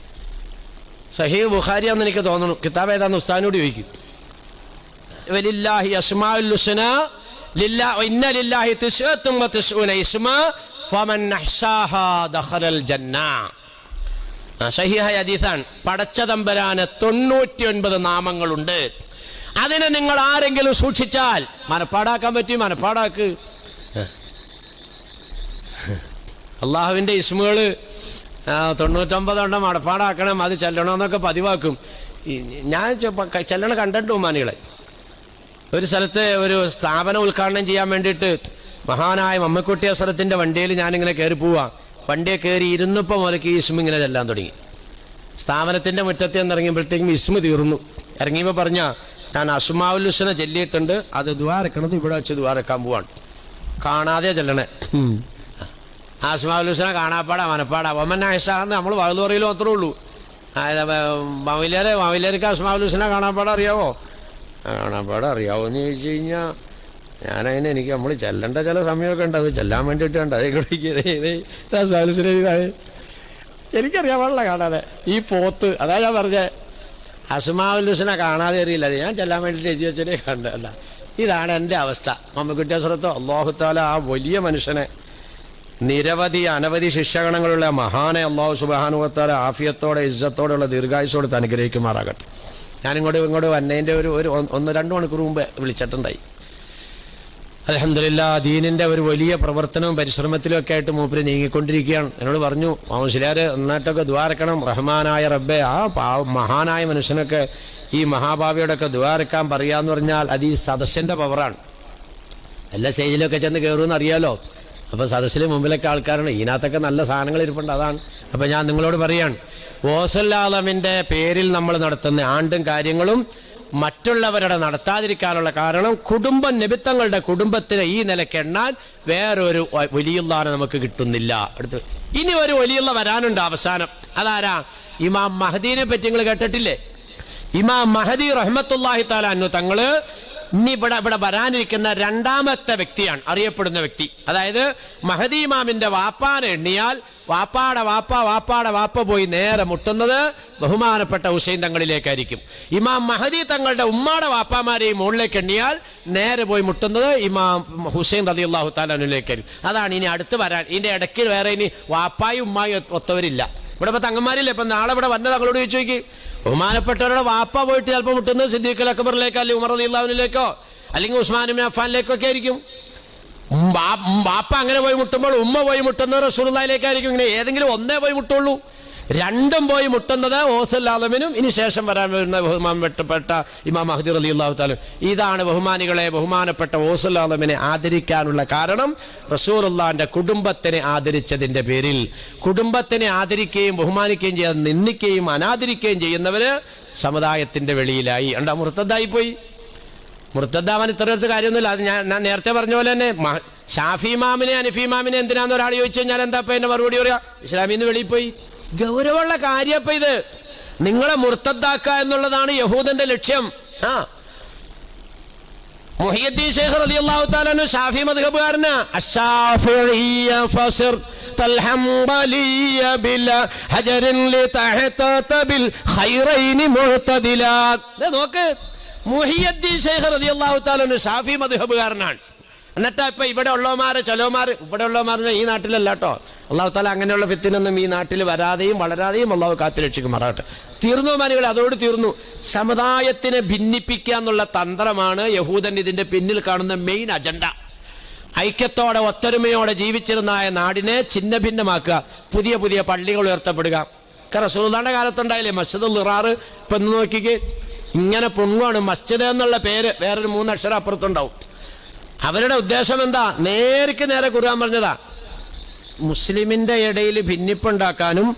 സഹീഹ് ബുഖാരിയാന്ന് എനിക്ക് തോന്നുന്നു. കിതാബ് ഏതാന്ന് ഉസ്താദിനോട് ചോദിക്കും. വലില്ലാഹി അസ്മാഉൽ ഹുസ്നാ ഇന്ന ലില്ലാഹി 99 ഇസ്മ ഫമൻ അഹ്സാഹാ ദഖലൽ ജന്ന. സഹീഹായ ഹദീസാണ്. പടച്ച തമ്പുരാന് 99 നാമങ്ങളുണ്ട്. അതിനെ നിങ്ങൾ ആരെങ്കിലും സൂക്ഷിച്ചാൽ, മനപ്പാടാക്കാൻ പറ്റി മനപ്പാടാക്ക്. അള്ളാഹുവിൻ്റെ ഇസ്മുകൾ 99 എണ്ണം മനപ്പാടാക്കണം, അത് ചെല്ലണമെന്നൊക്കെ പതിവാക്കും. ഞാൻ ചെല്ലണം കണ്ടിട്ട് ഉമ്മാനികളെ. ഒരു സ്ഥലത്ത് ഒരു സ്ഥാപനം ഉദ്ഘാടനം ചെയ്യാൻ വേണ്ടിയിട്ട് മഹാനായ മമ്മക്കുട്ടി അസറത്തിൻ്റെ വണ്ടിയിൽ ഞാനിങ്ങനെ കയറി പോവാം. വണ്ടിയെ കയറി ഇരുന്നപ്പോൾ മുതലേക്ക് ഈ ഇസ്മ ഇങ്ങനെ ചെല്ലാൻ തുടങ്ങി. സ്ഥാപനത്തിൻ്റെ മുറ്റത്ത് ഇറങ്ങിയപ്പോഴത്തേക്കും ഇസ്മ തീർന്നു. ഇറങ്ങിയപ്പോൾ പറഞ്ഞ, ഞാൻ അസ്മാഉൽ ഹുസ്ന ചൊല്ലിയിട്ടുണ്ട്, അത് ദുആറക്കണത് ഇവിടെ വെച്ച് ദുആറക്കാൻ പോവാണ്. കാണാതെ ചെല്ലണേ. അസ്മാഉൽ ഹുസ്ന കാണാപ്പാടാ മനപ്പാടാ. വമൻ അഹ്സാന്ന് നമ്മൾ വഴുതുറയിൽ മാത്രമേ ഉള്ളൂ. മാവിലേർക്ക് അസ്മാഉൽ ഹുസ്ന കാണാപ്പാടാ അറിയാവോ? കാണാപ്പാടാ അറിയാവോ എന്ന് ചോദിച്ചു കഴിഞ്ഞാൽ ഞാനതിന് എനിക്ക് നമ്മൾ ചെല്ലേണ്ട ചില സമയമൊക്കെ ഉണ്ട്. അത് ചെല്ലാൻ വേണ്ടിയിട്ട് ഉണ്ട്. അസ്മാഉൽ ഹുസ്ന എനിക്കറിയാൻ പാടില്ല കാണാതെ. ഈ പോത്ത്, അതാ ഞാൻ പറഞ്ഞേ, അസ്മാഉൽ ഹുസ്ന കാണാതെ അറിയില്ല. അത് ഞാൻ ചെല്ലാൻ വേണ്ടിയിട്ട് എഴുതി വെച്ചതേ കണ്ടല്ല. ഇതാണ് എൻ്റെ അവസ്ഥ. മമ്മക്കുട്ടി ഹസ്രത്ത് അല്ലാഹു തആല ആ വലിയ മനുഷ്യനെ, നിരവധി അനവധി ശിക്ഷഗണങ്ങളുള്ള മഹാനെ അല്ലാഹു സുബ്ഹാനഹു വ തആല ആഫിയത്തോടെ ഇസ്സത്തോടെയുള്ള ദീർഘായുസ്സോടെ അനുഗ്രഹിക്കുമാറാകട്ടെ. ഞാനിങ്ങോട്ട് വന്നതിൻ്റെ ഒരു 1-2 മണിക്കൂർ മുമ്പ് വിളിച്ചിട്ടുണ്ടായി. അൽഹംദുലില്ലാ, ദീനിൻ്റെ ഒരു വലിയ പ്രവർത്തനവും പരിശ്രമത്തിലും ഒക്കെ ആയിട്ട് മൂപ്പര് നീങ്ങിക്കൊണ്ടിരിക്കുകയാണ്. എന്നോട് പറഞ്ഞു, മാമുസ്ലിയാർ നന്നായിട്ടൊക്കെ ദ്വാരക്കണം, റഹ്മാനായ റബ്ബെ. ആ മഹാനായ മനുഷ്യനൊക്കെ ഈ മഹാഭാവിയോടൊക്കെ ദ്വാരക്കാൻ പറയാന്ന് പറഞ്ഞാൽ അത് ഈ സദസ്സിൻ്റെ പവറാണ്. എല്ലാ സ്റ്റേജിലൊക്കെ ചെന്ന് കയറുമെന്ന് അറിയാലോ. അപ്പോൾ സദസ്സിന് മുമ്പിലൊക്കെ ആൾക്കാരാണ്, ഇതിനകത്തൊക്കെ നല്ല സാധനങ്ങൾ ഇരിപ്പുണ്ട്. അതാണ്. അപ്പം ഞാൻ നിങ്ങളോട് പറയാണ്, ഓസല്ലാദമിൻ്റെ പേരിൽ നമ്മൾ നടത്തുന്ന ആണ്ടും കാര്യങ്ങളും മറ്റുള്ളവരുടെ നടത്താതിരിക്കാനുള്ള കാരണം നബിത്തങ്ങളുടെ കുടുംബത്തിനെ ഈ നിലയ്ക്ക് എണ്ണാൻ വേറൊരു വലിയുള്ളാനെ നമുക്ക് കിട്ടുന്നില്ല. അടുത്ത് ഇനി ഒരു വലിയുള്ള വരാനുണ്ട് അവസാനം. അതാരാ? ഇമാം മഹദീനെ പറ്റി നിങ്ങൾ കേട്ടിട്ടില്ലേ? ഇമാം മഹദി റഹ്മത്തുള്ളാഹി തആല അൻഹു തങ്ങള് ഇനി ഇവിടെ വരാനിരിക്കുന്ന രണ്ടാമത്തെ വ്യക്തിയാണ് അറിയപ്പെടുന്ന വ്യക്തി. അതായത് മഹദി ഇമാമിന്റെ വാപ്പാനെ എണ്ണിയാൽ വാപ്പാടെ വാപ്പ പോയി നേരെ മുട്ടുന്നത് ബഹുമാനപ്പെട്ട ഹുസൈൻ തങ്ങളിലേക്കായിരിക്കും. ഇമാം മഹദി തങ്ങളുടെ ഉമ്മാടെ വാപ്പാമാരെയും മുകളിലേക്ക് എണ്ണിയാൽ നേരെ പോയി മുട്ടുന്നത് ഇമാം ഹുസൈൻ റളിയല്ലാഹു തആല അൻഹുവിലേക്കായിരിക്കും. അതാണ് ഇനി അടുത്ത് വരാൻ. ഇതിന്റെ ഇടയ്ക്ക് വേറെ ഇനി വാപ്പായും ഉമ്മായും ഒത്തവരില്ല. ഇവിടെ ഇപ്പൊ തങ്ങന്മാരില്ല. ഇപ്പൊ നാളെ ഇവിടെ വന്ന തങ്ങളോട് ചോദിച്ചു നോക്കി, ബഹുമാനപ്പെട്ടവരുടെ വാപ്പ പോയിട്ട് ചിലപ്പോൾ മുട്ടുന്നത് സിദ്ദീഖുൽ അക്ബറിലേക്കോ അല്ലെങ്കിൽ ഉമർ റളിയല്ലാഹു അൻഹുവിലേക്കോ അല്ലെങ്കിൽ ഉസ്മാൻ ഇബ്നു അഫ്ഫാനിലേക്കോ ഒക്കെ ആയിരിക്കും. വാപ്പ അങ്ങനെ പോയി മുട്ടുമ്പോൾ ഉമ്മ പോയി മുട്ടുന്നത് റസൂലുള്ളാഹിയിലേക്കായിരിക്കും. ഇങ്ങനെ ഏതെങ്കിലും ഒന്നേ പോയി മുട്ടുള്ളൂ. രണ്ടും പോയി മുട്ടുന്നത് ഗൗസുൽ ആലമിനും ഇനി ശേഷം വരാൻ വരുന്ന ബഹുമാനപ്പെട്ട ഇമാം മഹ്ദി റളിയല്ലാഹു തആല. ഇതാണ് ബഹുമാനികളെ, ബഹുമാനപ്പെട്ട ഗൗസുൽ ആലമിനെ ആദരിക്കാനുള്ള കാരണം റസൂലുള്ളാഹിന്റെ കുടുംബത്തിനെ ആദരിച്ചതിന്റെ പേരിൽ. കുടുംബത്തിനെ ആദരിക്കുകയും ബഹുമാനിക്കുകയും ചെയ്യാതെ നിന്ദിക്കുകയും അനാദരിക്കുകയും ചെയ്യുന്നവര് സമുദായത്തിന്റെ വെളിയിലായി. അണ്ടാ മുർത്തദ്ദായി പോയി. മുർത്തദ്ദാവാൻ ഇത്രയൊരു കാര്യമൊന്നുമില്ല. അത് ഞാൻ നേരത്തെ പറഞ്ഞ പോലെ തന്നെ ഷാഫി ഇമാമിനെ ഹനഫി ഇമാമിനെ എന്തിനാന്ന് ഒരാൾ ചോദിച്ചു കഴിഞ്ഞാൽ എന്താ ഇപ്പൊ എന്നെ മറുപടി പറയാ? ഇസ്ലാമിന്ന് വെളിയിൽ പോയി. ഗൗരവമുള്ള കാര്യം ഇപ്പൊ ഇത്. നിങ്ങളെ മുർത്തദ്ദാക്കുക എന്നുള്ളതാണ് യഹൂദന്റെ ലക്ഷ്യം. മുഹിയുദ്ദീൻ ശൈഖ് റളിയല്ലാഹു തആല അൻഹു ഷാഫി മദ്ഹബുകാരനാ. അശ്ശാഫിഇയ്യ ഫസിർ തൽഹംബലിയ ബില ഹജറിൻ ലിതഹതത ബിൽ ഖൈറൈനി മുഅ്തദിലാ. നോക്ക്, മുഹിയുദ്ദീൻ ശൈഖ് റളിയല്ലാഹു തആല അൻഹു ഷാഫി മദ്ഹബുകാരനാണ്. എന്നിട്ടാ ഇപ്പൊ ഇവിടെ ഉള്ളവന്മാര് ഇവിടെ ഉള്ളവന്മാർ ഈ നാട്ടിലല്ല കേട്ടോ. അള്ളാഹു താല അങ്ങനെയുള്ള ഫിത്തിനൊന്നും ഈ നാട്ടിൽ വരാതെയും വളരാതെയും അള്ളാഹു കാത്തുരക്ഷിക്കുമാറാകട്ടെ. തീർന്നു മാനികളെ, അതോട് തീർന്നു. സമുദായത്തിനെ ഭിന്നിപ്പിക്കുക എന്നുള്ള തന്ത്രമാണ് യഹൂദൻ ഇതിന്റെ പിന്നിൽ കാണുന്ന മെയിൻ അജണ്ട. ഐക്യത്തോടെ ഒത്തൊരുമയോടെ ജീവിച്ചിരുന്ന നാടിനെ ഛിന്ന ഭിന്നമാക്കുക, പുതിയ പുതിയ പള്ളികൾ ഉയർത്തപ്പെടുക. റസൂലുള്ളാഹിയുടെ കാലത്തുണ്ടായില്ലേ മസ്ജിദുൽ ളിറാർ. ഇപ്പൊ ഒന്ന് നോക്കിക്കേ, ഇങ്ങനെ പൊങ്ങുവാണ്. മസ്ജിദ് എന്നുള്ള പേര് വേറൊരു 3 അക്ഷരം അപ്പുറത്തുണ്ടാവും. അവരുടെ ഉദ്ദേശം എന്താ? നേർക്ക് നേരെ ഖുർആൻ പറഞ്ഞതാ. മുസ്ലിമിന്റെ ഇടയിൽ ഭിന്നിപ്പുണ്ടാക്കാനും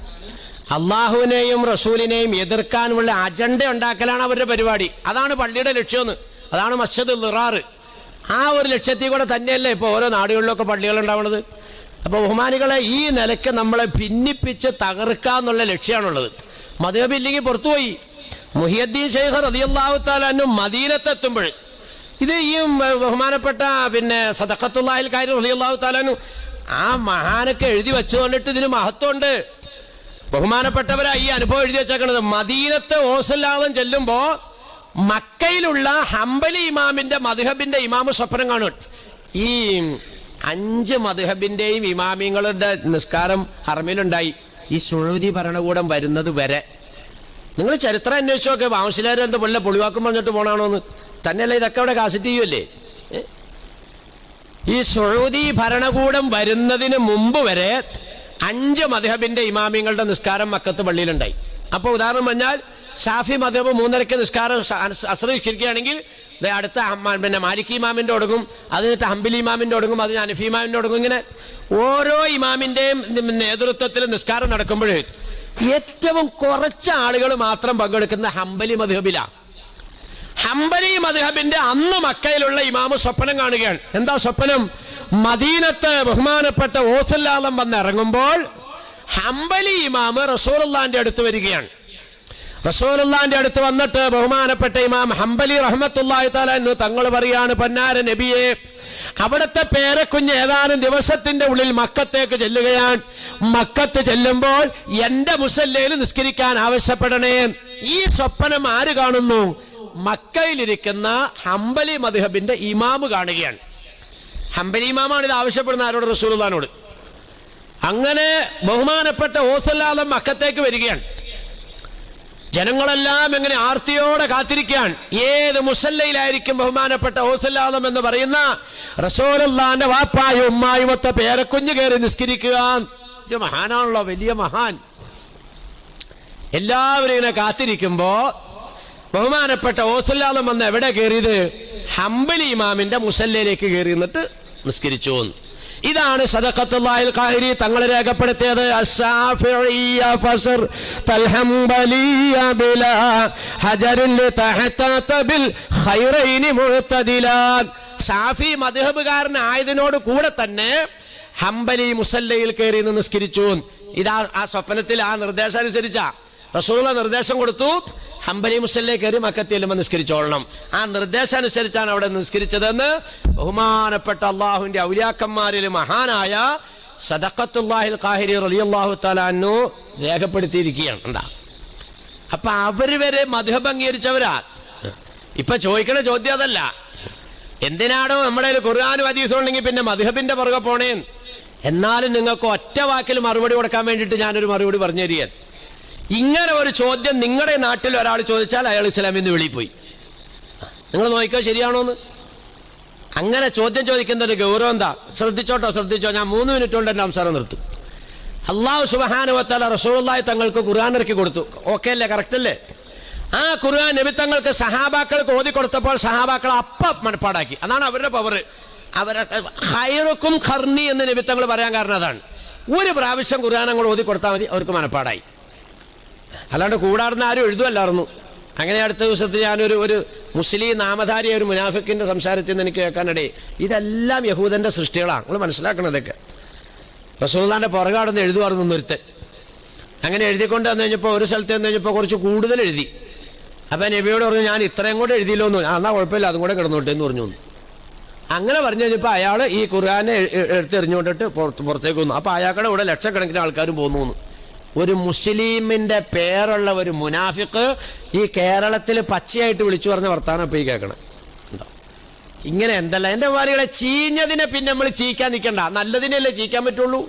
അള്ളാഹുവിനെയും റസൂലിനെയും എതിർക്കാനുമുള്ള അജണ്ട ഉണ്ടാക്കലാണ് അവരുടെ പരിപാടി. അതാണ് പള്ളിയുടെ ലക്ഷ്യമെന്ന്. അതാണ് മസ്ജിദുൽ ളിറാർ. ആ ഒരു ലക്ഷ്യത്തിൽ കൂടെ തന്നെയല്ലേ ഇപ്പോൾ ഓരോ നാടുകളിലൊക്കെ പള്ളികൾ ഉണ്ടാവുന്നത്. അപ്പോൾ ബഹുമാനികളെ, ഈ നിലയ്ക്ക് നമ്മളെ ഭിന്നിപ്പിച്ച് തകർക്കാന്നുള്ള ലക്ഷ്യമാണുള്ളത്. മദ്ഹബില്ലെങ്കിൽ പുറത്തുപോയി. മുഹിയുദ്ദീൻ ശൈഖ് റളിയല്ലാഹു തആല അൻഹു മദീനത്തെത്തുമ്പോൾ ഇത് ഈ ബഹുമാനപ്പെട്ട സദഖത്തുല്ലാഹിൽ കാരി റളിയല്ലാഹു തആല അൻഹു ആ മഹാനൊക്കെ എഴുതി വെച്ചുകൊണ്ടിട്ട് ഇതിന് മഹത്വമുണ്ട്. ബഹുമാനപ്പെട്ടവരാ ഈ അനുഭവം എഴുതി വെച്ചേക്കണത്. മദീനത്തെ ഓസല്ലാദം ചെല്ലുമ്പോ മക്കയിലുള്ള ഹംബലി ഇമാമിന്റെ മദ്ഹബിന്റെ ഇമാമ് സ്വപ്നം കാണും. ഈ 5 മദ്ഹബിന്റെയും ഇമാമിങ്ങളുടെ നിസ്കാരം ഹറമിലുണ്ടായി ഈ സുഊദി ഭരണകൂടം വരുന്നത് വരെ. നിങ്ങൾ ചരിത്രം അന്വേഷിച്ചു നോക്കെ. ബാംസിലാർ എന്താ വല്ല പൊളിവാക്കും പറഞ്ഞിട്ട് പോണാണോന്ന് തന്നെയല്ല. ഇതൊക്കെ അവിടെ കാസറ്റ് ചെയ്യുമല്ലേ. ഈ സൗദി ഭരണകൂടം വരുന്നതിന് മുമ്പ് വരെ 5 മദ്ഹബിന്റെ ഇമാമിങ്ങളുടെ നിസ്കാരം മക്കത്ത് പള്ളിയിലുണ്ടായി. അപ്പോൾ ഉദാഹരണം പറഞ്ഞാൽ ഷാഫി മദ്ഹബ് 3:30 നിസ്കാരം അസ്ർ നിസ്കരിക്കുകയാണെങ്കിൽ അടുത്ത മാലിക്കി ഇമാമിന്റെ ഒടുങ്ങും, അതിനകത്ത് ഹംബലി ഇമാമിന്റെ ഒടുങ്ങും, അതിന് ഹനഫി ഇമാമിന്റെ ഒടുങ്ങും. ഇങ്ങനെ ഓരോ ഇമാമിന്റെയും നേതൃത്വത്തിൽ നിസ്കാരം നടക്കുമ്പോൾ ഏറ്റവും കുറച്ച് ആളുകൾ മാത്രം പങ്കെടുക്കുന്ന ഹംബലി മദ്ഹബിലാണ്. ഹംബലി മദ്ഹബിന്റെ അന്ന് മക്കയിലുള്ള ഇമാമ് സ്വപ്നം കാണുകയാണ്. എന്താ സ്വപ്നം? മദീനത്ത് ബഹുമാനപ്പെട്ട ഗൗസുൽ ആലം വന്നിറങ്ങുമ്പോൾ ഹംബലി ഇമാമ് റസൂലുള്ളാഹിന്റെ അടുത്ത് വരികയാണ്. റസൂലുള്ളാഹിന്റെ അടുത്ത് വന്നിട്ട് ബഹുമാനപ്പെട്ട ഇമാം ഹംബലി റഹ്മത്തുള്ളാഹി തആല അൻഹു തങ്ങൾ പറയാണ്, പൊന്നാര നബിയെ, അവിടുത്തെ പേരക്കുഞ്ഞ് ഏതാനും ദിവസത്തിന്റെ ഉള്ളിൽ മക്കത്തേക്ക് ചെല്ലുകയാണ്. മക്കത്ത് ചെല്ലുമ്പോൾ എന്റെ മുസല്ലയിൽ നിസ്കരിക്കാൻ ആവശ്യപ്പെടണേ. ഈ സ്വപ്നം ആര് കാണുന്നു? മക്കയിലിരിക്കുന്ന ഹംബലി മദ്ഹബിന്റെ ഇമാമ് കാണുകയാണ്. ഹംബലി ഇമാമാണ് ഇത് ആവശ്യപ്പെടുന്ന ആരോട്? റസൂലുള്ളാഹിനോട്. അങ്ങനെ ബഹുമാനപ്പെട്ട ഗൗസുൽ ആലം മക്കത്തേക്ക് വരികയാണ്. ജനങ്ങളെല്ലാം എങ്ങനെ ആർത്തിയോടെ കാത്തിരിക്കാൻ. ഏത് മുസല്ലയിലായിരിക്കും ബഹുമാനപ്പെട്ട ഗൗസുൽ ആലം എന്ന് പറയുന്ന റസൂലുള്ളാഹിന്റെ വാപ്പായും ഉമ്മായും ഒത്ത പേരക്കുഞ്ഞ് കയറി നിസ്കരിക്കുക. ഇത് മഹാനാണല്ലോ, വലിയ മഹാൻ. എല്ലാവരും ഇങ്ങനെ കാത്തിരിക്കുമ്പോ ബഹുമാനപ്പെട്ട ഗൗസുൽ ആലം വന്ന് എവിടെ കയറിയത്? ഹംബലി ഇമാമിന്റെ മുസല്ലയിലേക്ക് കയറി എന്നിട്ട് നിസ്കരിച്ചു. ഇതാണ് സദഖത്തുല്ലാഹിൽ ഖാഹിരി തങ്ങൾ രേഖപ്പെടുത്തിയത്. അശ്ശാഫിഇയ്യ ഫസ്ർ തൽഹംബലിയ ബിലാ ഹജറിൻ ലിതഹതത ബിൽ ഖൈറൈനി മുഅ്തദിലാ. ഷാഫി മദ്ഹബുകാരനായതിനോട് കൂടെ തന്നെ ഹംബലി മുസല്ലയിൽ കയറി നിസ്കരിച്ചു. ഇതാ ആ സ്വപ്നത്തിൽ ആ നിർദ്ദേശം അനുസരിച്ച റസൂലുള്ള നിർദ്ദേശം കൊടുത്തു, ഹംബലി മുസല്ലേ കയറി മക്കത്ത് ചെല്ലുമ്പോൾ നിസ്കരിച്ചോളണം. ആ നിർദ്ദേശം അനുസരിച്ചാണ് അവിടെ നിസ്കരിച്ചതെന്ന് ബഹുമാനപ്പെട്ട അള്ളാഹുവിന്റെ ഔലിയാക്കന്മാരിൽ മഹാനായ സദഖത്തുല്ലാഹിൽ ഖാഹിരി റളിയല്ലാഹു തആല അൻഹു രേഖപ്പെടുത്തിയിരിക്കുകയാണ്. അപ്പൊ അവര് വരെ മദ്ഹബ് അംഗീകരിച്ചവരാ. ഇപ്പൊ ചോദിക്കണ ചോദ്യം അതല്ല, എന്തിനാണോ നമ്മുടെ ഖുർആനും ഹദീസും ഉണ്ടെങ്കിൽ പിന്നെ മദ്ഹബിന്റെ പുറകെ പോണേ. എന്നാലും നിങ്ങൾക്ക് ഒറ്റ വാക്കിൽ മറുപടി കൊടുക്കാൻ വേണ്ടിയിട്ട് ഞാനൊരു മറുപടി പറഞ്ഞു തരികയാണ്. ഇങ്ങനെ ഒരു ചോദ്യം നിങ്ങളുടെ നാട്ടിൽ ഒരാൾ ചോദിച്ചാൽ അയാൾ ഇസ്ലാമിൽ നിന്ന് വെളിയിൽ പോയി. നിങ്ങൾ നോക്കിക്കോ ശരിയാണോന്ന്. അങ്ങനെ ചോദ്യം ചോദിക്കുന്ന ഒരു ഗൗരവം എന്താ? ശ്രദ്ധിച്ചോ. ഞാൻ 3 മിനിറ്റ് കൊണ്ട് എൻ്റെ സംസാരം നിർത്തും. അല്ലാഹു സുബ്ഹാനഹു വ തആല റസൂലുള്ളാഹി തങ്ങൾക്ക് ഖുർആൻ ഇറക്കി കൊടുത്തു. ഓക്കെ അല്ലേ? കറക്റ്റ് അല്ലേ? ആ ഖുർആൻ നബി തങ്ങൾക്ക് സഹാബാക്കൾക്ക് ഓതി കൊടുത്തപ്പോൾ സഹാബാക്കൾ അപ്പം മനപ്പാടാക്കി. അതാണ് അവരുടെ പവർ. അവരെ ഖൈറുക്കും ഖർനി എന്ന് നബി തങ്ങൾ പറയാൻ കാരണം അതാണ്. ഒരു പ്രാവശ്യം ഖുർആൻ അങ്ങോട്ട് ഓതി കൊടുത്താൽ മതി, അവർക്ക് മനപ്പാടായി. അല്ലാണ്ട് കൂടാറുന്ന ആരും എഴുതുമല്ലായിരുന്നു. അങ്ങനെ അടുത്ത ദിവസത്തിൽ ഞാനൊരു മുസ്ലിം നാമധാരിയ ഒരു മുനാഫിക്കിന്റെ സംസാരത്തിൽ നിന്ന് എനിക്ക് കേൾക്കാനിടയിൽ, ഇതെല്ലാം യഹൂദന്റെ സൃഷ്ടികളാണ്, നിങ്ങൾ മനസ്സിലാക്കണതൊക്കെ. റസൂലുള്ളാഹിന്റെ പുറകാടുന്ന് എഴുതുമായിരുന്നു ഒരുത്തൻ. അങ്ങനെ എഴുതിക്കൊണ്ട് വന്നു കഴിഞ്ഞപ്പോൾ ഒരു സ്ഥലത്ത് വന്നു കഴിഞ്ഞപ്പോൾ കുറച്ച് കൂടുതൽ എഴുതി. അപ്പം നബിയോട് പറഞ്ഞു, ഞാൻ ഇത്രയും കൂടെ എഴുതിയില്ലോ എന്ന്. എന്നാൽ കുഴപ്പമില്ല, അതും കൂടെ കിടന്നോട്ടെ എന്ന് പറഞ്ഞു. അങ്ങനെ പറഞ്ഞു കഴിഞ്ഞപ്പോൾ അയാൾ ഈ ഖുർആനെ എടുത്തെറിഞ്ഞുകൊണ്ടിട്ട് പുറത്തേക്ക് വന്നു. അപ്പം അയാളുടെ കൂടെ ലക്ഷക്കണക്കിന് ആൾക്കാരും പോന്നു. ഒരു മുസ്ലിമിന്റെ പേരുള്ള ഒരു മുനാഫിക്ക് ഈ കേരളത്തിൽ പച്ചയായിട്ട് വിളിച്ചു പറഞ്ഞ വർത്താനം ഇപ്പൊ ഈ കേൾക്കണം. ഇങ്ങനെ എന്തല്ല എൻ്റെ വാരികളെ, ചീഞ്ഞതിനെ പിന്നെ നമ്മൾ ചീക്കാൻ നിൽക്കണ്ട, നല്ലതിനല്ലേ ചീക്കാൻ പറ്റുള്ളൂ.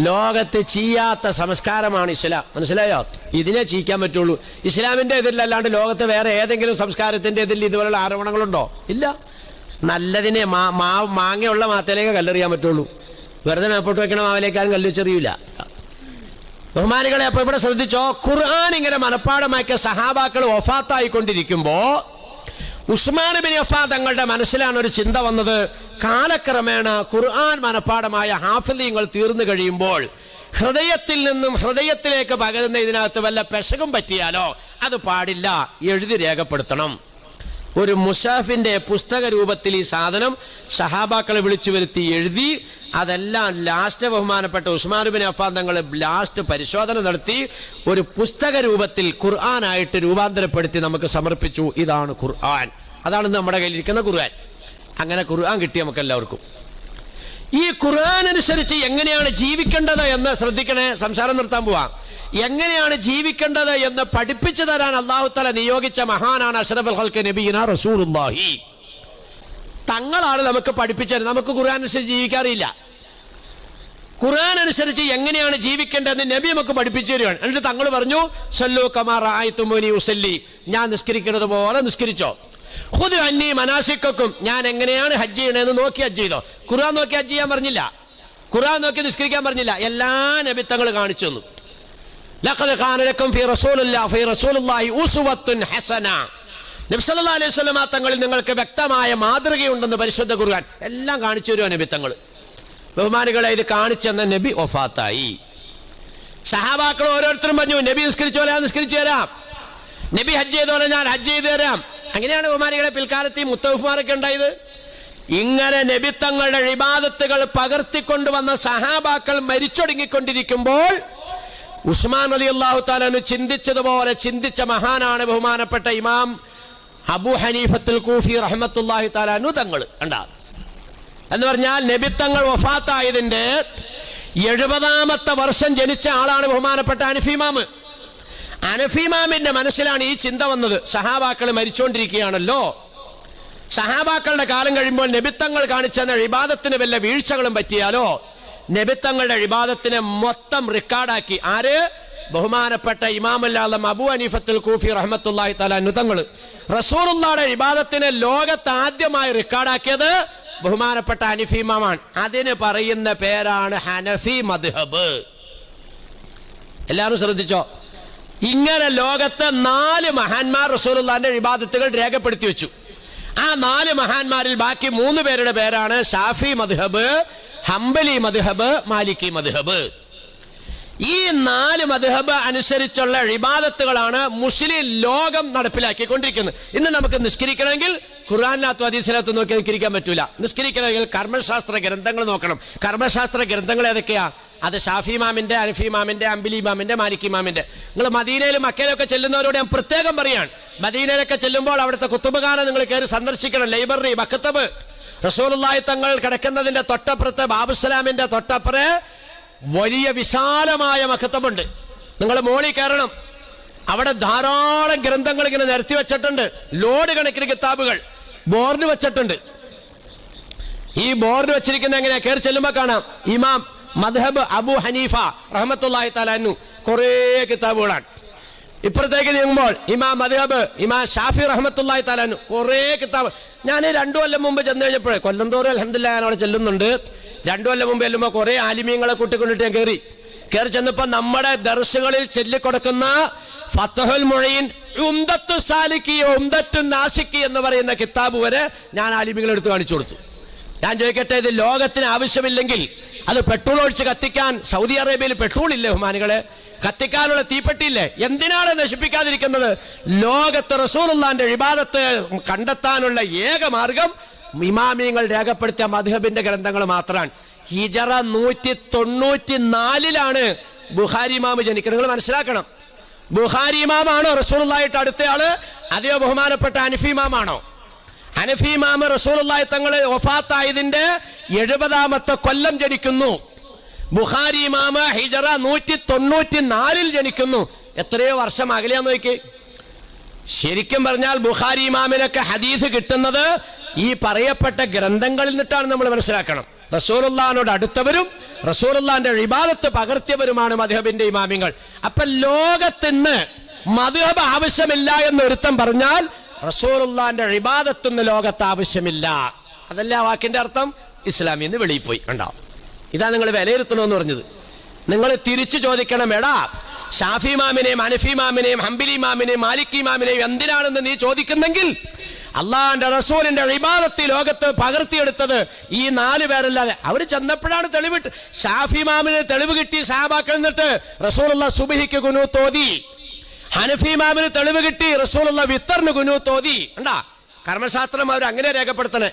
ലോകത്ത് ചെയ്യാത്ത സംസ്കാരമാണ് ഇസ്ലാം, മനസ്സിലായോ? ഇതിനെ ചീക്കാൻ പറ്റുള്ളൂ. ഇസ്ലാമിന്റെ ഇതിലല്ലാണ്ട് ലോകത്ത് വേറെ ഏതെങ്കിലും സംസ്കാരത്തിന്റെ ഇതിൽ ഇതുപോലുള്ള ആരോപണങ്ങളുണ്ടോ? ഇല്ല. നല്ലതിനെ മാങ്ങയുള്ള മാത്തേലേക്ക് കല്ലെറിയാൻ പറ്റുള്ളൂ. വെറുതെ മേപ്പോട്ട് വെക്കണ മാവിലേക്കാരും കല്ലെറിയൂല. ബഹുമാനികളെ, അപ്പൊ ഇവിടെ ശ്രദ്ധിച്ചോ, ഖുർആൻ ഇങ്ങനെ മനപ്പാടമാക്കിയ സഹാബാക്കൾ വഫാത്തായിക്കൊണ്ടിരിക്കുമ്പോ ഉസ്മാൻ ബിൻ അഫ്ഫാൻ തങ്ങളുടെ മനസ്സിലാണ് ഒരു ചിന്ത വന്നത്. കാലക്രമേണ ഖുർആൻ മനപ്പാടമായ ഹാഫിളീങ്ങൾ തീർന്നു കഴിയുമ്പോൾ ഹൃദയത്തിൽ നിന്നും ഹൃദയത്തിലേക്ക് പകരുന്ന ഇതിനകത്ത് വല്ല പെശകും പറ്റിയാലോ അത് പാടില്ല, എഴുതി രേഖപ്പെടുത്തണം. ഒരു മുസാഫിന്റെ പുസ്തക രൂപത്തിൽ ഈ സാധനം സഹാബാക്കളെ വിളിച്ചു വരുത്തി എഴുതി, അതെല്ലാം ലാസ്റ്റ് ബഹുമാനപ്പെട്ട ഉസ്മാൻ ബിൻ അഫ്ഫാൻ തങ്ങൾ ലാസ്റ്റ് പരിശോധന നടത്തി ഒരു പുസ്തക രൂപത്തിൽ ഖുർആനായിട്ട് രൂപാന്തരപ്പെടുത്തി നമുക്ക് സമർപ്പിച്ചു. ഇതാണ് ഖുർആൻ, അതാണ് നമ്മുടെ കയ്യിലിരിക്കുന്ന ഖുർആൻ. അങ്ങനെ ഖുർആൻ കിട്ടി നമുക്ക് എല്ലാവർക്കും. ഈ ഖുർആൻ അനുസരിച്ച് എങ്ങനെയാണ് ജീവിക്കേണ്ടത് എന്ന് ശ്രദ്ധിക്കണേ. സംസാരം നിർത്താൻ പോവാം. എങ്ങനെയാണ് ജീവിക്കേണ്ടത് എന്ന് പഠിപ്പിച്ചു തരാൻ അല്ലാഹു തആല നിയോഗിച്ച മഹാനാണ് അഷ്റഫുൽ ഖൽഖ് നബിയുനാ റസൂലുള്ളാഹി. തങ്ങളാണ് നമുക്ക് പഠിപ്പിച്ചത്. നമുക്ക് ഖുർആൻ അനുസരിച്ച് ജീവിക്കാറില്ല. ഖുർആൻ അനുസരിച്ച് എങ്ങനെയാണ് ജീവിക്കേണ്ടതെന്ന് നബി നമുക്ക് പഠിപ്പിച്ചു തരികയാണ്. എന്നിട്ട് തങ്ങൾ പറഞ്ഞു, സല്ലു കമാ റഅയ്തുമൂനി ഉസല്ലി, ഞാൻ നിസ്കരിക്കുന്നത് പോലെ നിസ്കരിച്ചോ. ഖുദു അന്നി മനാസിക്കക്കും, ഞാൻ എങ്ങനെയാണ് ഹജ്ജ് ചെയ്യണതെന്ന് നോക്കി ഹജ്ജ് ചെയ്തോ. ഖുർആൻ നോക്കി ഹജ്ജ് ചെയ്യാൻ പറഞ്ഞില്ല, ഖുർആൻ നോക്കി നിസ്കരിക്കാൻ പറഞ്ഞില്ല. എല്ലാ നബി തങ്ങൾ കാണിച്ചു തന്നു. ലഖദ് കാന ലക്കും ഫീ റസൂലുള്ളാഹി ഉസ്വത്തുൻ ഹസന, നബി സല്ലല്ലാഹു അലൈഹി വസല്ലം തങ്ങളിൽ നിങ്ങൾക്ക് വ്യക്തമായ മാതൃകയുണ്ടെന്ന് പരിശുദ്ധ ഖുർആൻ എല്ലാം കാണിച്ചു തരുവാ നബി തങ്ങൾ. ബഹുമാനികളെ, ഇത് കാണിച്ചെന്ന നബി വഫാത്തായി. സഹാബാക്കൾ ഓരോരുത്തരും പറഞ്ഞു, നബി നിസ്കരിച്ചോലെ ഞാൻ നിസ്കരിച്ചു തരാം, നബി ഹജ്ജ് ചെയ്തോലെ ഞാൻ ഹജ്ജ് ചെയ്തു തരാം. അങ്ങനെയാണ് ബഹുമാനികളെ പിൽക്കാലത്ത് ഈ മുത്തവഫ്മാരൊക്കെ ഉണ്ടായത്. ഇങ്ങനെ നബി തങ്ങളുടെ ഇബാദത്തുകൾ പകർത്തിക്കൊണ്ടുവന്ന സഹാബാക്കൾ മരിച്ചൊടുങ്ങിക്കൊണ്ടിരിക്കുമ്പോൾ ഉസ്മാൻ റളിയല്ലാഹു തആല ചിന്തിച്ചതുപോലെ ചിന്തിച്ച മഹാനാണ് ബഹുമാനപ്പെട്ട ഇമാം അബൂ ഹനീഫത്തുൽ കൂഫി റഹ്മത്തുള്ളാഹി തആല അൻഹു തങ്ങൾ. കണ്ടാ എന്ന് പറഞ്ഞാൽ നബിത്തങ്ങൾ വഫാത്തായതിന്റെ 70ാമത്തെ വർഷം ജനിച്ച ആളാണ് ബഹുമാനപ്പെട്ട ഹനഫിമാമ്. ഹനഫിമാമിന്റെ മനസ്സിലാണ് ഈ ചിന്ത വന്നത്. സഹാബാക്കൾ മരിച്ചുകൊണ്ടിരിക്കുകയാണല്ലോ, സഹാബാക്കളുടെ കാലം കഴിയുമ്പോൾ നബിത്തങ്ങൾ കാണിച്ചെന്ന ഇബാദത്തിന് വല്ല വീഴ്ചകളും പറ്റിയാലോ, നബിത്തങ്ങളുടെ ഇബാദത്തിനെ മൊത്തം റെക്കോർഡാക്കി ആര്? ബഹുമാനപ്പെട്ട ഇമാമുൽ ആലം അബൂ ഹനീഫത്തുൽ കൂഫി റഹ്മത്തുള്ളാഹി തആല അൻഹു തങ്ങൾ. റസൂലുള്ളാഹിയുടെ ഇബാദത്തിനെ ലോകത്ത് ആദ്യമായി റെക്കോർഡാക്കിയത് ബഹുമാനപ്പെട്ട ഹനഫി ഇമാമാണ്. അതിന് പറയുന്ന പേരാണ് ഹനഫി മദ്ഹബ്. എല്ലാവരും ശ്രദ്ധിച്ചോ. ഇങ്ങനെ ലോകത്ത് 4 മഹാന്മാർ റസൂലുള്ളാഹിന്റെ ഇബാദത്തുകൾ രേഖപ്പെടുത്തി വെച്ചു. ആ 4 മഹാന്മാരിൽ ബാക്കി 3 പേരുടെ പേരാണ് ഷാഫി മദ്ഹബ്, ഹംബലി മദ്ഹബ്, മാലിക്കി മദ്ഹബ്. ഈ 4 മദ്ഹബ് അനുസരിച്ചുള്ള ഇബാദത്തുകളാണ് മുസ്ലിം ലോകം നടപ്പിലാക്കിക്കൊണ്ടിരിക്കുന്നത്. ഇന്ന് നമുക്ക് നിസ്കരിക്കണമെങ്കിൽ ഖുർആനിനകത്തും ഹദീസിനകത്തും നോക്കി നിസ്കരിക്കാൻ പറ്റൂല. നിസ്കരിക്കണമെങ്കിൽ കർമ്മശാസ്ത്ര ഗ്രന്ഥങ്ങൾ നോക്കണം. കർമ്മശാസ്ത്ര ഗ്രന്ഥങ്ങൾ ഏതൊക്കെയാ? അത് ഷാഫി ഇമാമിന്റെ, ഹനഫി ഇമാമിന്റെ, അംബലി ഇമാമിന്റെ, മാലിക് ഇമാമിന്റെ. നിങ്ങൾ മദീനയിലും മക്കയിലൊക്കെ ചെല്ലുന്നവരോട് ഞാൻ പ്രത്യേകം പറയാണ്, മദീനയിലൊക്കെ ചെല്ലുമ്പോൾ അവിടുത്തെ കുത്തുബുഖാന നിങ്ങൾ കയറി സന്ദർശിക്കണം. ലൈബ്രറി, മക്തബ്. റസൂലുള്ളാഹി തങ്ങൾ കിടക്കുന്നതിന്റെ തൊട്ടപ്പുറത്ത്, ബാബുസലാമിന്റെ തൊട്ടപ്പുറേ വലിയ വിശാലമായ മക്തബുണ്ട്. നിങ്ങൾ മോളിൽ കയറണം. അവിടെ ധാരാളം ഗ്രന്ഥങ്ങൾ ഇങ്ങനെ നിരത്തി വെച്ചിട്ടുണ്ട്. ലോഡ് കണക്കിന് കിതാബുകൾ ബോർഡ് വെച്ചിട്ടുണ്ട്. ഈ ബോർഡ് വെച്ചിരിക്കുന്ന എങ്ങനെയാ? കയറി ചെല്ലുമ്പോ കാണാം ഇമാം മദ്ഹബ് അബു ഹനീഫ റഹ്മത്തുള്ളാഹി തആല അൻഹു, കുറേ കിതാബുകളാണ്. ഇപ്പുറത്തേക്ക് നീങ്ങുമ്പോൾ ഇമാം മദ്ഹബ് ഇമാം ഷാഫി റഹ്മത്തുള്ളാഹി തആല അൻഹു, കുറേ കിതാബ്. ഞാൻ 2 കൊല്ലം മുമ്പ് ചെന്ന് കഴിഞ്ഞപ്പോഴേ, കൊല്ലം തോറും അൽഹംദുലില്ലാഹ് ഞാൻ അവിടെ ചെല്ലുന്നുണ്ട്. 2 കൊല്ലം മുമ്പ് ചെല്ലുമ്പോൾ കുറേ ആലിമീങ്ങളെ കൂട്ടിക്കൊണ്ടിട്ട് ഞാൻ കയറി ചെന്നപ്പോ നമ്മുടെ ദർസുകളിൽ ചൊല്ലിക്കൊടുക്കുന്ന ഫത്ഹുൽ മുഈൻ, ഉംദത്തു സാലിക്കി, ഉംദത്തു നാസിക്കി എന്ന് പറയുന്ന കിതാബ് വരെ ഞാൻ ആലിമീങ്ങളെ എടുത്ത് കാണിച്ചു കൊടുത്തു. ഞാൻ ചോദിക്കട്ടെ, ഇത് ലോകത്തിന് ആവശ്യമില്ലെങ്കിൽ അത് പെട്രോൾ ഒഴിച്ച് കത്തിക്കാൻ സൗദി അറേബ്യയിൽ പെട്രോൾ ഇല്ലേ ബഹുമാനികളെ? കത്തിക്കാനുള്ള തീപ്പെട്ടിയില്ലേ? എന്തിനാണ് നശിപ്പിക്കാതിരിക്കുന്നത്? ലോകത്ത് റസൂലുള്ളാഹിന്റെ ഇബാദത്ത് കണ്ടെത്താനുള്ള ഏക മാർഗം ഇമാമിയങ്ങൾ രേഖപ്പെടുത്തിയ മദ്ഹബിന്റെ ഗ്രന്ഥങ്ങൾ മാത്രമാണ്. ഹിജറ 194 ബുഖാരി ഇമാം ജനിക്കുന്നത്. നിങ്ങൾ മനസ്സിലാക്കണം, ബുഖാരി ഇമാമാണോ റസൂലുള്ളാഹിയുടെ അടുത്തയാള്? അതെയോ ബഹുമാനപ്പെട്ട ഹനഫി ഇമാമാണോ? ഹനഫി ഇമാം റസൂലുള്ളാഹി തങ്ങളെ വഫാത്തായതിന്റെ 70ാമത്തെ കൊല്ലം ജനിക്കുന്നു. ബുഖാരി ഇമാം ഹിജറ 194 ജനിക്കുന്നു. എത്രയോ വർഷം അകലെയാന്ന് നോക്കി. ശരിക്കും പറഞ്ഞാൽ ബുഖാരി ഇമാമിനൊക്കെ ഹദീസ് കിട്ടുന്നത് ഈ പറയപ്പെട്ട ഗ്രന്ഥങ്ങളിൽ നിന്നിട്ടാണ് നമ്മൾ മനസ്സിലാക്കണം. റസൂലുള്ളാഹിനോട് അടുത്തവരും റസൂലുള്ളാഹിന്റെ ഇബാദത്ത് പകർത്തിയവരുമാണ് മദ്ഹബിന്റെ ഇമാമിങ്ങൾ. അപ്പൊ ലോകത്തിന് മദ്ഹബ് ആവശ്യമില്ല എന്നൊരുത്തം പറഞ്ഞാൽ റസൂലുള്ളാഹിന്റെ ഇബാദത്തിന് ലോകത്ത് ആവശ്യമില്ല. അതല്ല ആ വാക്കിന്റെ അർത്ഥം. ഇസ്ലാമിൽ നിന്ന് വെളിയിൽ പോയി ഉണ്ടാവും. ഇതാ നിങ്ങൾ വിലയിരുത്തണമെന്ന് പറഞ്ഞത്. നിങ്ങൾ തിരിച്ചു ചോദിക്കണം, എടാ ഷാഫി ഇമാമിനെയും ഹനഫി ഇമാമിനെയും ഹംബലി ഇമാമിനെയും മാലിക് ഇമാമിനെയും എന്തിനാണെന്ന് നീ ചോദിക്കുന്നെങ്കിൽ, അള്ളാഹിന്റെ റസൂലിന്റെ ഇബാദത്ത് ലോകത്ത് പകർത്തിയെടുത്തത് ഈ 4 പേരല്ലാതെ. അവർ ചെന്നപ്പോഴാണ് തെളിവിട്ട്. ഷാഫി ഇമാമിന് തെളിവ് കിട്ടി സഹാബാക്കൾ നിന്നിട്ട് റസൂലുള്ളാഹി സുബ്ഹിക്ക് ഖുനൂത്ത് ഓതി. ഹനഫി ഇമാമിന് തെളിവ് കിട്ടി റസൂലുള്ളാഹി വിത്തറിന് ഖുനൂത്ത് ഓതി. കണ്ടാ, കർമ്മശാസ്ത്രം അവർ അങ്ങനെ രേഖപ്പെടുത്തണേ.